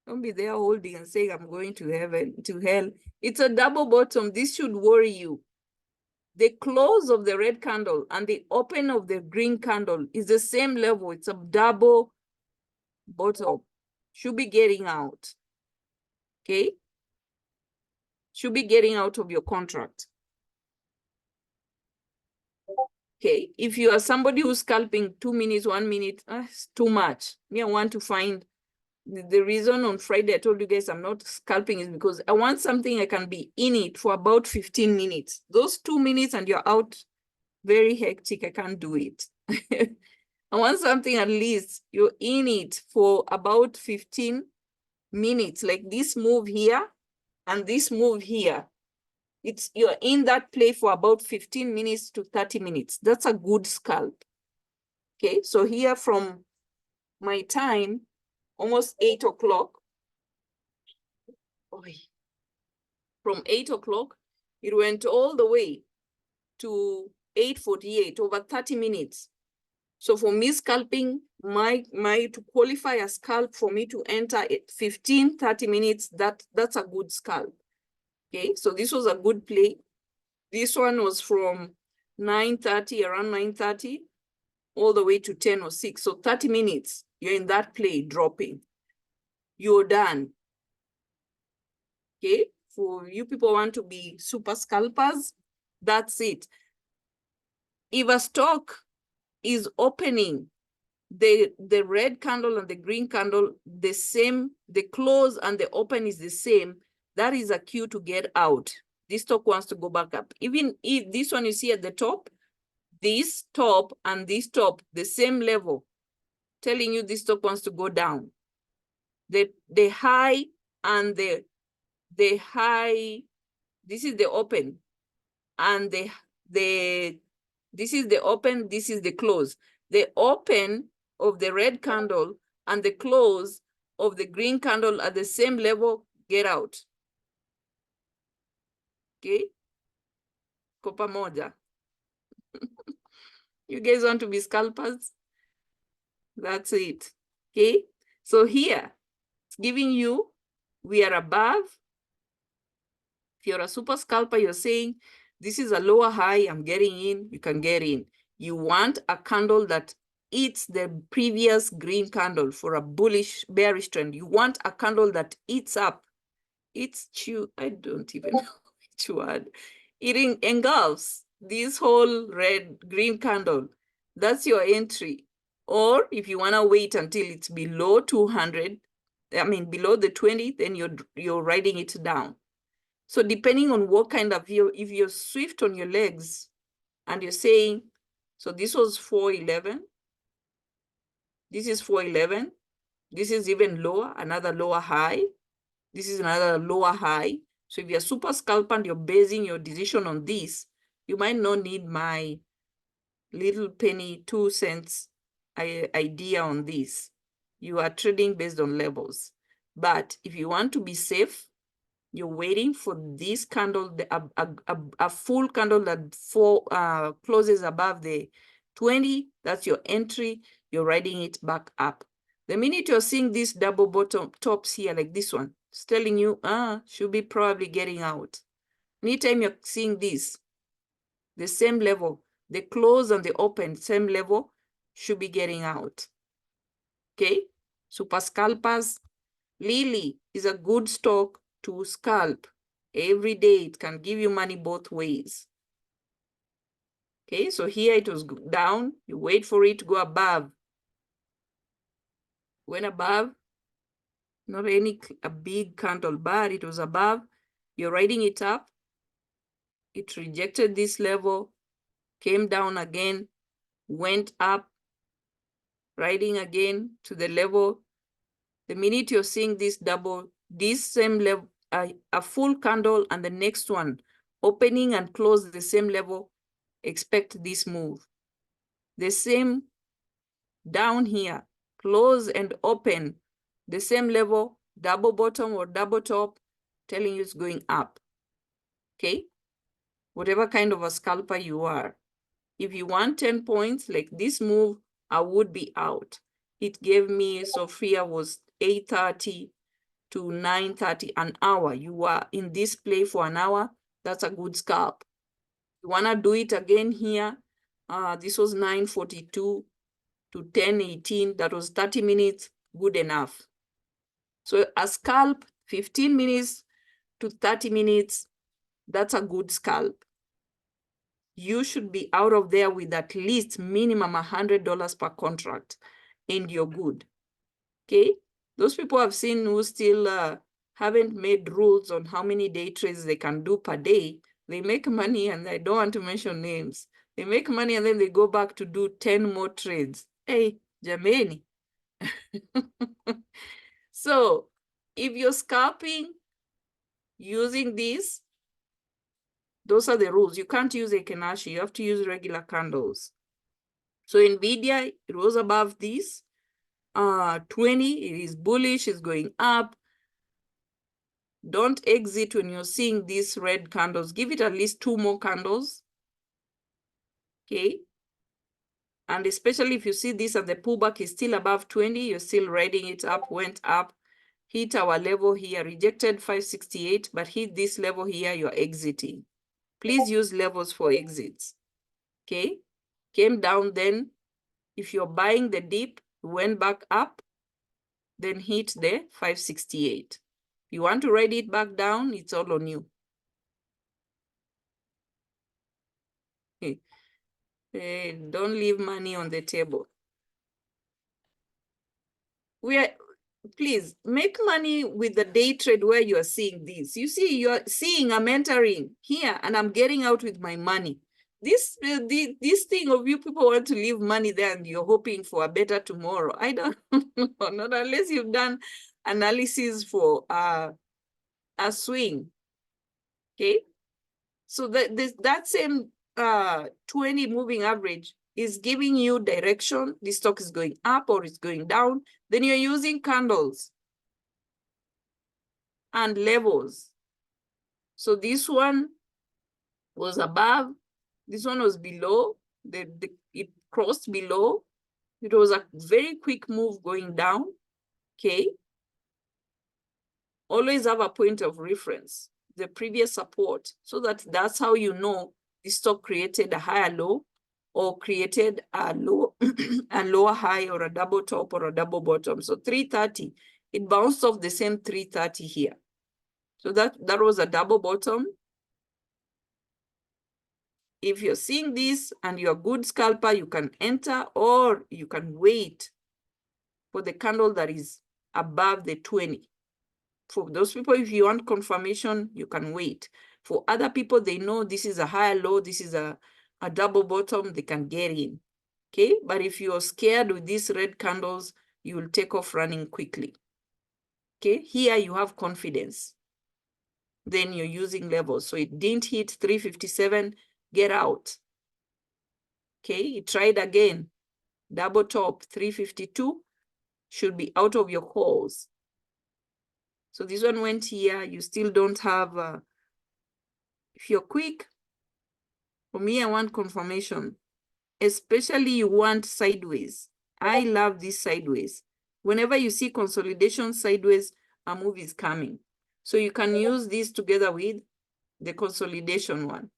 Speaker 1: Don't be there holding and saying, I'm going to heaven, to hell. It's a double bottom. This should worry you. The close of the red candle and the open of the green candle is the same level. It's a double bottom. Should be getting out. Okay? Should be getting out of your contract. Okay, if you are somebody who's scalping 2 minutes, 1 minute, it's too much. I want to find the reason on Friday I told you guys I'm not scalping is because I want something I can be in it for about 15 minutes. Those 2 minutes and you're out, very hectic. I can't do it. I want something at least you're in it for about 15 minutes, like this move here and this move here. You're in that play for about 15 minutes to 30 minutes. That's a good scalp. Okay, so here from my time, almost 8 o'clock. From 8 o'clock, it went all the way to 8:48, over 30 minutes. So for me scalping, to qualify a scalp, for me to enter at 15, 30 minutes, that's a good scalp. Okay, so this was a good play. This one was from 9:30, around 9:30 all the way to 10:06. So 30 minutes, you're in that play dropping. You're done. Okay, for you people want to be super scalpers, that's it. If a stock is opening the red candle and the green candle the same, the close and the open is the same, that is a cue to get out. This stock wants to go back up. Even if this one you see at the top, this top and this top, the same level, telling you this stock wants to go down. The high and the high, this is the open, and this is the open, this is the close. The open of the red candle and the close of the green candle at the same level, get out. Okay? Copa moja. You guys want to be scalpers? That's it. Okay? So here, it's giving you, we are above. If you're a super scalper, you're saying, this is a lower high, I'm getting in, you can get in. You want a candle that eats the previous green candle for a bullish, bearish trend. You want a candle that eats up. I don't even know which word. It engulfs this whole red, green candle. That's your entry. Or if you want to wait until it's below 200, I mean, below the 20, then you're writing it down. So depending on what kind of view, if you're swift on your legs and you're saying, so this was 411, this is 411, this is even lower, another lower high, this is another lower high. So if you're super scalper and you're basing your decision on this, you might not need my little penny 2 cents idea on this. You are trading based on levels. But if you want to be safe, you're waiting for this candle, a full candle that closes above the 20. That's your entry. You're riding it back up. The minute you're seeing these double bottom tops here, like this one, it's telling you, should be probably getting out. Anytime you're seeing this, the same level, the close and the open, same level, should be getting out. Okay? Super scalpers. Lily is a good stock to scalp every day. It can give you money both ways. Okay, so here it was down. You wait for it to go above. Went above, not a big candle, but it was above. You're riding it up. It rejected this level, came down again, went up, riding again to the level. The minute you're seeing this double, this same level, a full candle and the next one opening and close the same level, expect this move. The same down here, close and open, the same level, double bottom or double top, telling you it's going up. Okay? Whatever kind of a scalper you are. If you want 10 points, like this move, I would be out. It gave me, Sophia was 8:30 to 9:30 an hour. You are in this play for an hour. That's a good scalp. You want to do it again here. This was 9:42 to 10:18. That was 30 minutes. Good enough. So a scalp, 15 minutes to 30 minutes, that's a good scalp. You should be out of there with at least minimum $100 per contract, and you're good. Okay? Those people I've seen who still haven't made rules on how many day trades they can do per day, they make money, and I don't want to mention names. They make money and then they go back to do 10 more trades. Hey, jameni. So if you're scalping using this, those are the rules. You can't use Heikin Ashi. You have to use regular candles. So NVIDIA, it was above this. 20, it is bullish, it's going up. Don't exit when you're seeing these red candles. Give it at least 2 more candles. Okay. And especially if you see this and the pullback is still above 20, you're still riding it up, went up, hit our level here, rejected 568, but hit this level here, you're exiting. Please use levels for exits. Okay. Came down then, If you're buying the dip, went back up, then hit the 568. If you want to ride it back down, it's all on you. Okay. Don't leave money on the table. Please make money with the day trade where you are seeing this. You see, you're seeing I'm entering here and I'm getting out with my money. This thing of you people want to leave money there and you're hoping for a better tomorrow. I don't know, not unless you've done analysis for a swing. Okay, so that same 20 moving average is giving you direction. The stock is going up or it's going down. Then you're using candles and levels. So this one was above, this one was below, it crossed below. It was a very quick move going down, okay? Always have a point of reference, the previous support, so that's how you know the stock created a higher low or created a low, a lower high or a double top or a double bottom. So 330, it bounced off the same 330 here. So that was a double bottom. If you're seeing this and you're a good scalper, you can enter or you can wait for the candle that is above the 20. For those people, if you want confirmation, you can wait. For other people, they know this is a higher low, this is a double bottom, they can get in. Okay, but if you're scared with these red candles, you will take off running quickly. Okay, here you have confidence. Then you're using levels. So it didn't hit 357, get out. Okay, it tried again. Double top 352, should be out of your calls. So this one went here, you still don't have, if you're quick, for me, I want confirmation, especially you want sideways. I love this sideways. Whenever you see consolidation sideways, a move is coming. So you can use this together with the consolidation one.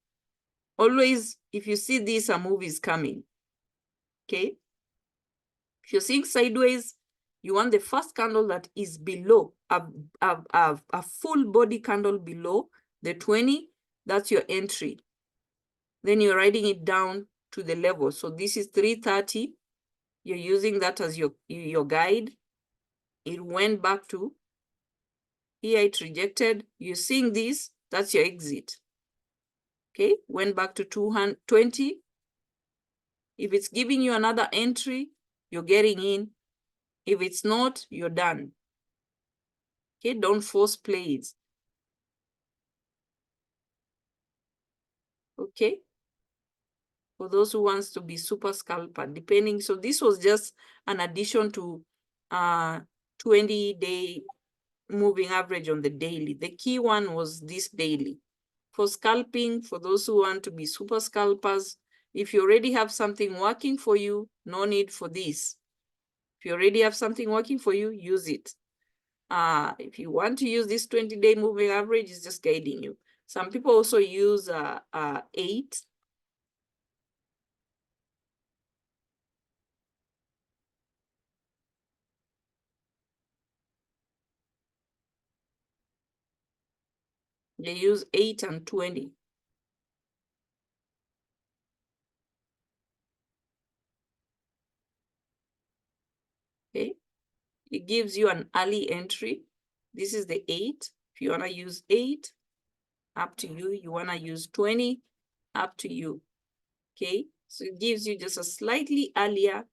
Speaker 1: Always, if you see this, a move is coming, okay? If you're seeing sideways, you want the first candle that is below, a full body candle below the 20, that's your entry. Then you're writing it down to the level. So this is 330. You're using that as your guide. It went back to, here it rejected. You're seeing this, that's your exit. Okay, went back to 220. If it's giving you another entry, you're getting in. If it's not, you're done. Okay, don't force plays. Okay, for those who wants to be super scalper, depending. So this was just an addition to 20-day moving average on the daily. The key one was this daily. For scalping, for those who want to be super scalpers, if you already have something working for you, no need for this. If you already have something working for you, use it. If you want to use this 20-day moving average, it's just guiding you. Some people also use 8. They use 8 and 20. Okay, it gives you an early entry. This is the 8. If you want to use 8, up to you. You want to use 20, up to you. Okay, so it gives you just a slightly earlier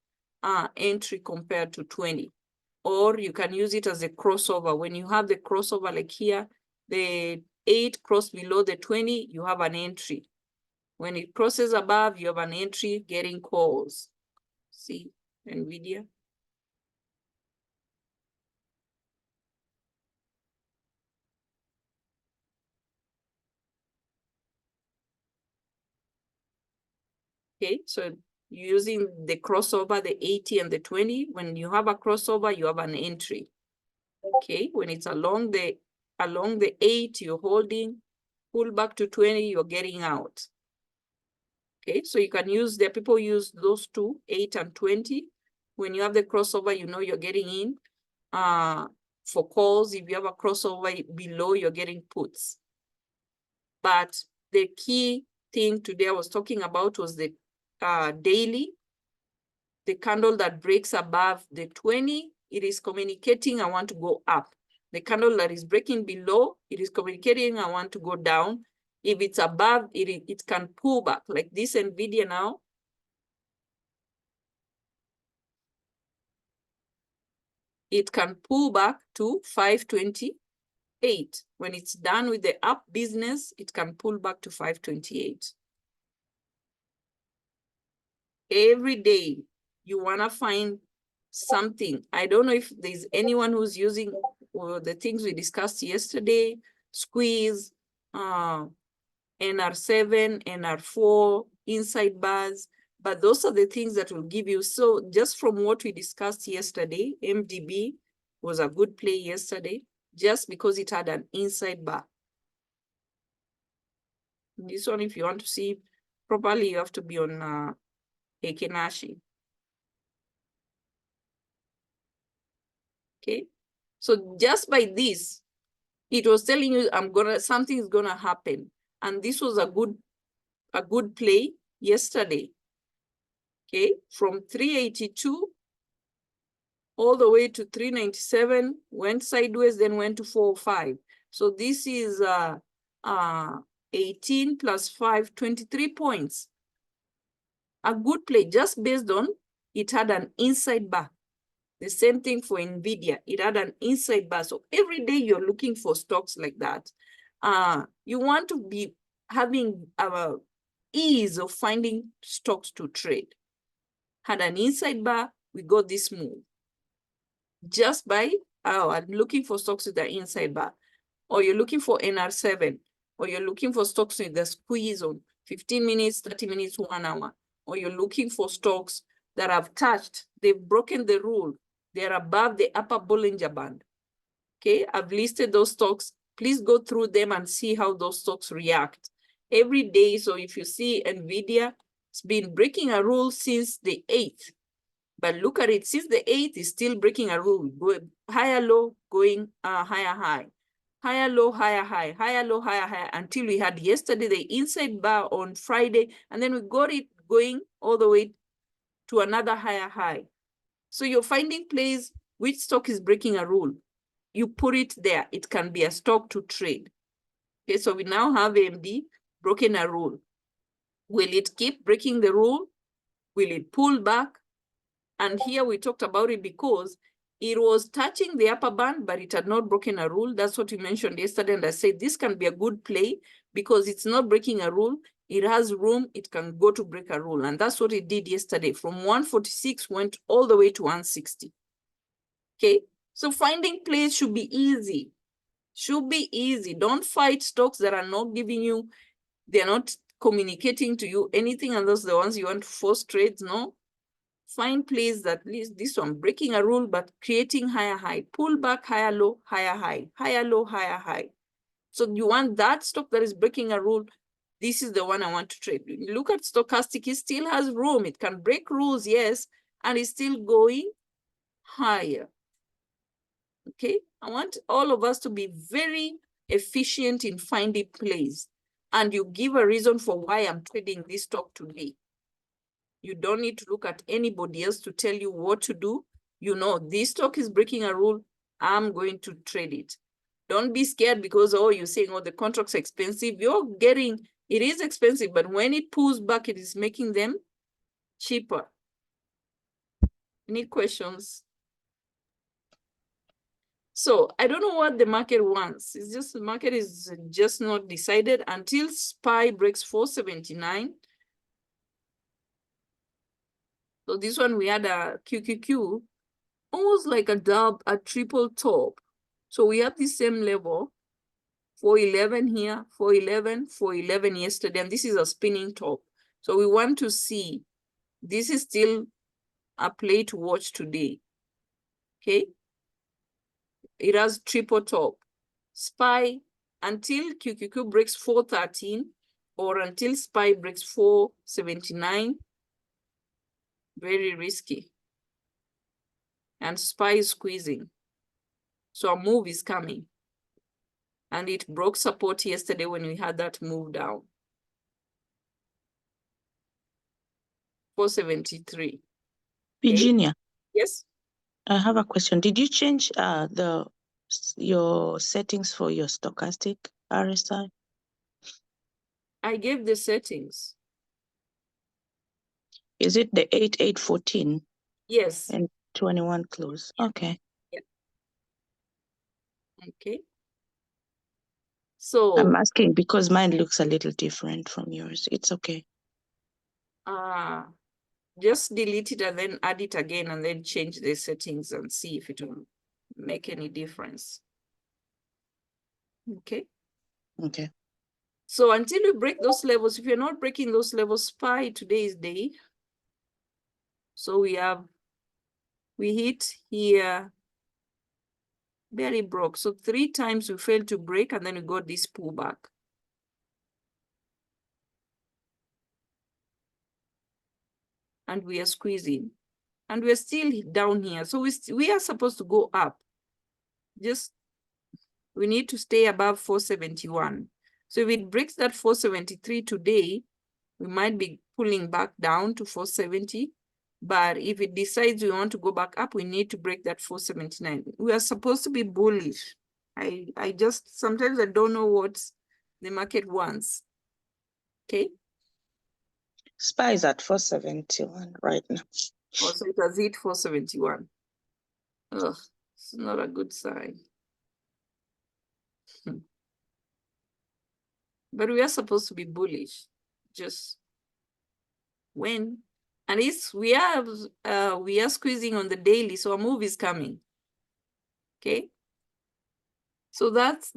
Speaker 1: entry compared to 20. Or you can use it as a crossover. When you have the crossover like here, the 8 cross below the 20, you have an entry. When it crosses above, you have an entry getting calls. See, NVIDIA. Okay, so using the crossover, the 80 and the 20, when you have a crossover, you have an entry. Okay, when it's along the 8, you're holding, pull back to 20, you're getting out. Okay, so you can use, there people use those two, 8 and 20. When you have the crossover, you know you're getting in. For calls, if you have a crossover below, you're getting puts. But the key thing today I was talking about was the daily, the candle that breaks above the 20, it is communicating, I want to go up. The candle that is breaking below, it is communicating, I want to go down. If it's above, it can pull back, like this NVIDIA now. It can pull back to 528. When it's done with the up business, it can pull back to 528. Every day, you want to find something. I don't know if there's anyone who's using the things we discussed yesterday, squeeze, NR7, NR4, inside bars, but those are the things that will give you. So just from what we discussed yesterday, MDB was a good play yesterday, just because it had an inside bar. This one, if you want to see properly, you have to be on Ekenashi. Okay, so just by this, it was telling you something is gonna happen, and this was a good play yesterday. Okay, from 382 all the way to 397, went sideways, then went to 405. So this is 18 plus 5, 23 points. A good play just based on it had an inside bar. The same thing for NVIDIA. It had an inside bar. So every day you're looking for stocks like that. You want to be having ease of finding stocks to trade. Had an inside bar, we got this move. Just by, I'm looking for stocks with the inside bar. Or you're looking for NR7. Or you're looking for stocks with the squeeze on 15 minutes, 30 minutes, 1 hour. Or you're looking for stocks that have touched, they've broken the rule. They're above the upper Bollinger Band. Okay, I've listed those stocks. Please go through them and see how those stocks react every day. So if you see NVIDIA, it's been breaking a rule since the 8th. But look at it, since the 8th, it's still breaking a rule. Going higher, low, going higher, high. Higher, low, higher, high. Higher, low, higher, high. Until we had yesterday the inside bar on Friday. And then we got it going all the way to another higher high. So you're finding plays, which stock is breaking a rule. You put it there. It can be a stock to trade. Okay, so we now have AMD broken a rule. Will it keep breaking the rule? Will it pull back? And here we talked about it because it was touching the upper band, but it had not broken a rule. That's what we mentioned yesterday. And I said, this can be a good play because it's not breaking a rule. It has room. It can go to break a rule. And that's what it did yesterday. From 146 went all the way to 160. Okay. So finding plays should be easy. Should be easy. Don't fight stocks that are not giving you, they're not communicating to you anything, and those are the ones you want to force trades. No. Find plays that least this one breaking a rule but creating higher high, pull back, higher low, higher high, higher low, higher high. So you want that stock that is breaking a rule. This is the one I want to trade. Look at stochastic, it still has room. It can break rules, yes, and it's still going higher. Okay, I want all of us to be very efficient in finding plays, and you give a reason for why I'm trading this stock today. You don't need to look at anybody else to tell you what to do. You know, this stock is breaking a rule. I'm going to trade it. Don't be scared because, oh, you're saying, oh, the contract's expensive. You're getting, it is expensive, but when it pulls back, it is making them cheaper. Any questions? So I don't know what the market wants. It's just the market is just not decided until SPY breaks 479. So this one, we had a QQQ, almost like a triple top. So we have the same level, 411 here, 411, 411 yesterday, and this is a spinning top. So we want to see, this is still a play to watch today. Okay. It has triple top. SPY until QQQ breaks 413, or until SPY breaks 479, very risky. And SPY is squeezing. So a move is coming. And it broke support yesterday when we had that move down. 473.
Speaker 3: Virginia,
Speaker 1: okay. Yes.
Speaker 3: I have a question. Did you change your settings for your stochastic RSI?
Speaker 1: I gave the settings.
Speaker 3: Is it the 8814
Speaker 1: Yes.
Speaker 3: and 21 close? Okay.
Speaker 1: Yeah. Okay. So
Speaker 3: I'm asking because mine looks a little different from yours. It's okay.
Speaker 1: just delete it and then add it again and then change the settings and see if it will make any difference. Okay.
Speaker 3: Okay.
Speaker 1: So until we break those levels, if you're not breaking those levels, SPY today's day. So we hit here, barely broke. So 3 times we failed to break and then we got this pullback. And we are squeezing. And we're still down here. So we are supposed to go up. Just, we need to stay above 471. So if it breaks that 473 today, we might be pulling back down to 470. But if it decides we want to go back up, we need to break that 479. We are supposed to be bullish. I just, sometimes I don't know what the market wants. Okay.
Speaker 3: SPY is at 471 right now.
Speaker 1: Also, it has hit 471. Ugh, it's not a good sign. But we are supposed to be bullish. Just when, and we are squeezing on the daily, so a move is coming. Okay. So that's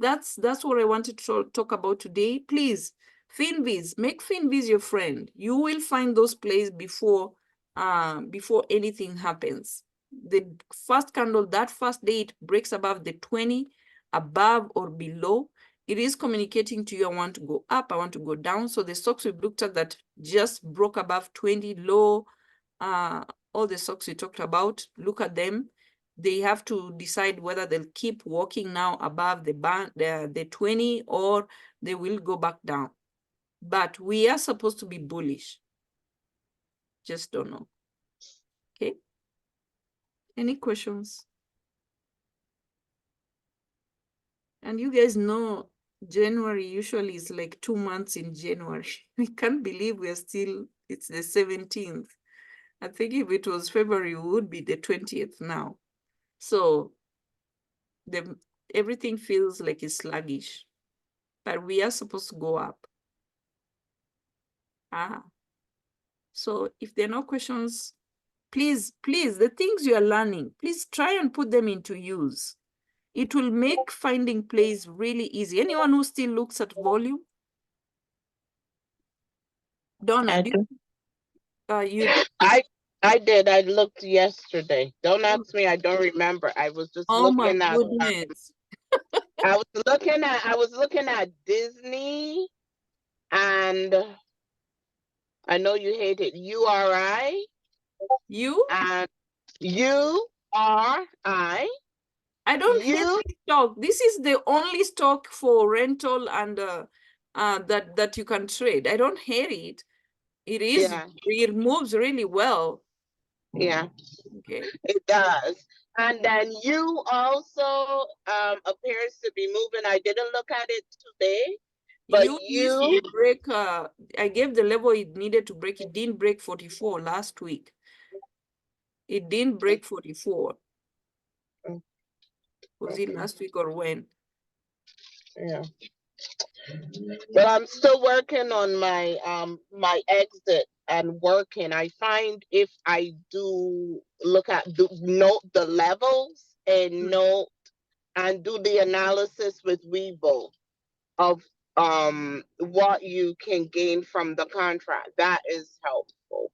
Speaker 1: what I wanted to talk about today. Please, Finviz, make Finviz your friend. You will find those plays before anything happens. The first candle, that first day it breaks above the 20, above or below, it is communicating to you, I want to go up, I want to go down. So the stocks we've looked at that just broke above 20 low, all the stocks we talked about, look at them. They have to decide whether they'll keep walking now above the band, the 20, or they will go back down. But we are supposed to be bullish. Just don't know. Okay. Any questions? And you guys know January usually is like 2 months in January. We can't believe we're still, it's the 17th. I think if it was February, it would be the 20th now. So everything feels like it's sluggish, but we are supposed to go up. So if there are no questions, please, the things you are learning, please try and put them into use. It will make finding plays really easy. Anyone who still looks at volume? Donna,
Speaker 2: I did. I looked yesterday. Don't ask me. I don't remember. I was just looking at.
Speaker 1: Goodness.
Speaker 2: I was looking at Disney, and I know you hate it. URI.
Speaker 1: You?
Speaker 2: And URI.
Speaker 1: I don't hate this stock. This is the only stock for rental and that you can trade. I don't hate it. It is. Yeah. It moves really well.
Speaker 2: Yeah.
Speaker 1: Okay.
Speaker 2: It does. And then you also appears to be moving. I didn't look at it today, but you
Speaker 1: break. I gave the level it needed to break. It didn't break 44 last week. It didn't break 44. Was it last week or when?
Speaker 2: Yeah. But I'm still working on my my exit and working. I find if I do look at note the levels and note and do the analysis with Webull of what you can gain from the contract, that is helpful.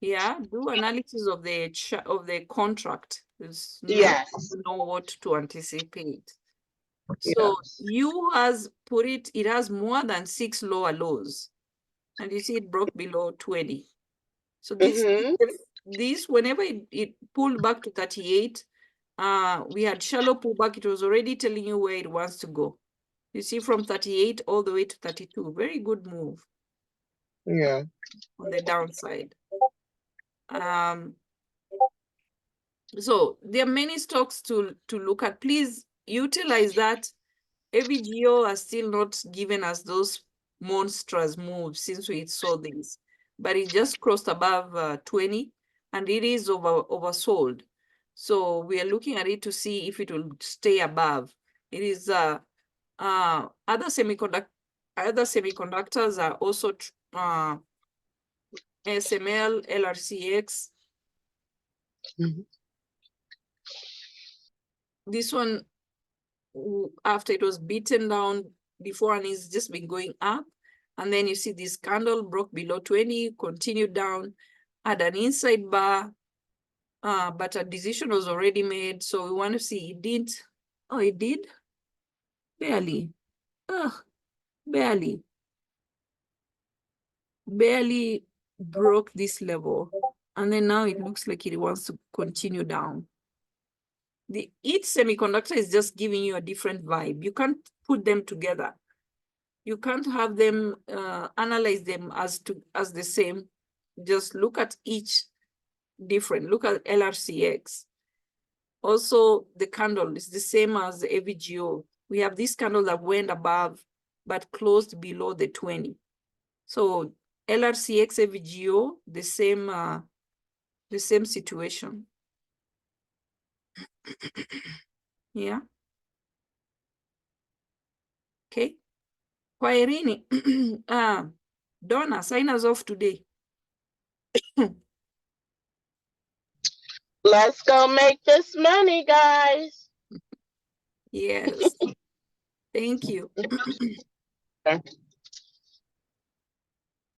Speaker 1: Yeah, do analysis of the contract. Yes. Know what to anticipate. So you has put it, it has more than 6 lower lows. And you see it broke below 20. So this whenever it pulled back to 38, we had shallow pullback. It was already telling you where it wants to go. You see from 38 all the way to 32. Very good move.
Speaker 2: Yeah.
Speaker 1: On the downside. So there are many stocks to look at. Please utilize that. AVGO has still not given us those monstrous moves since we saw this, but it just crossed above 20 and it is oversold. So we are looking at it to see if it will stay above. It is other semiconductors are also SML, LRCX. This one, after it was beaten down before and it's just been going up. And then you see this candle broke below 20, continued down, had an inside bar, but a decision was already made. So we want to see it did. Oh, it did? Barely. Barely. Barely broke this level. And then now it looks like it wants to continue down. Each semiconductor is just giving you a different vibe. You can't put them together. You can't have them analyze them as the same. Just look at each different. Look at LRCX. Also, the candle is the same as the AVGO. We have this candle that went above but closed below the 20. So LRCX, AVGO, the same situation. Yeah. Okay. Kwairini, Donna, sign us off today.
Speaker 2: Let's go make this money, guys.
Speaker 1: Yes. Thank you.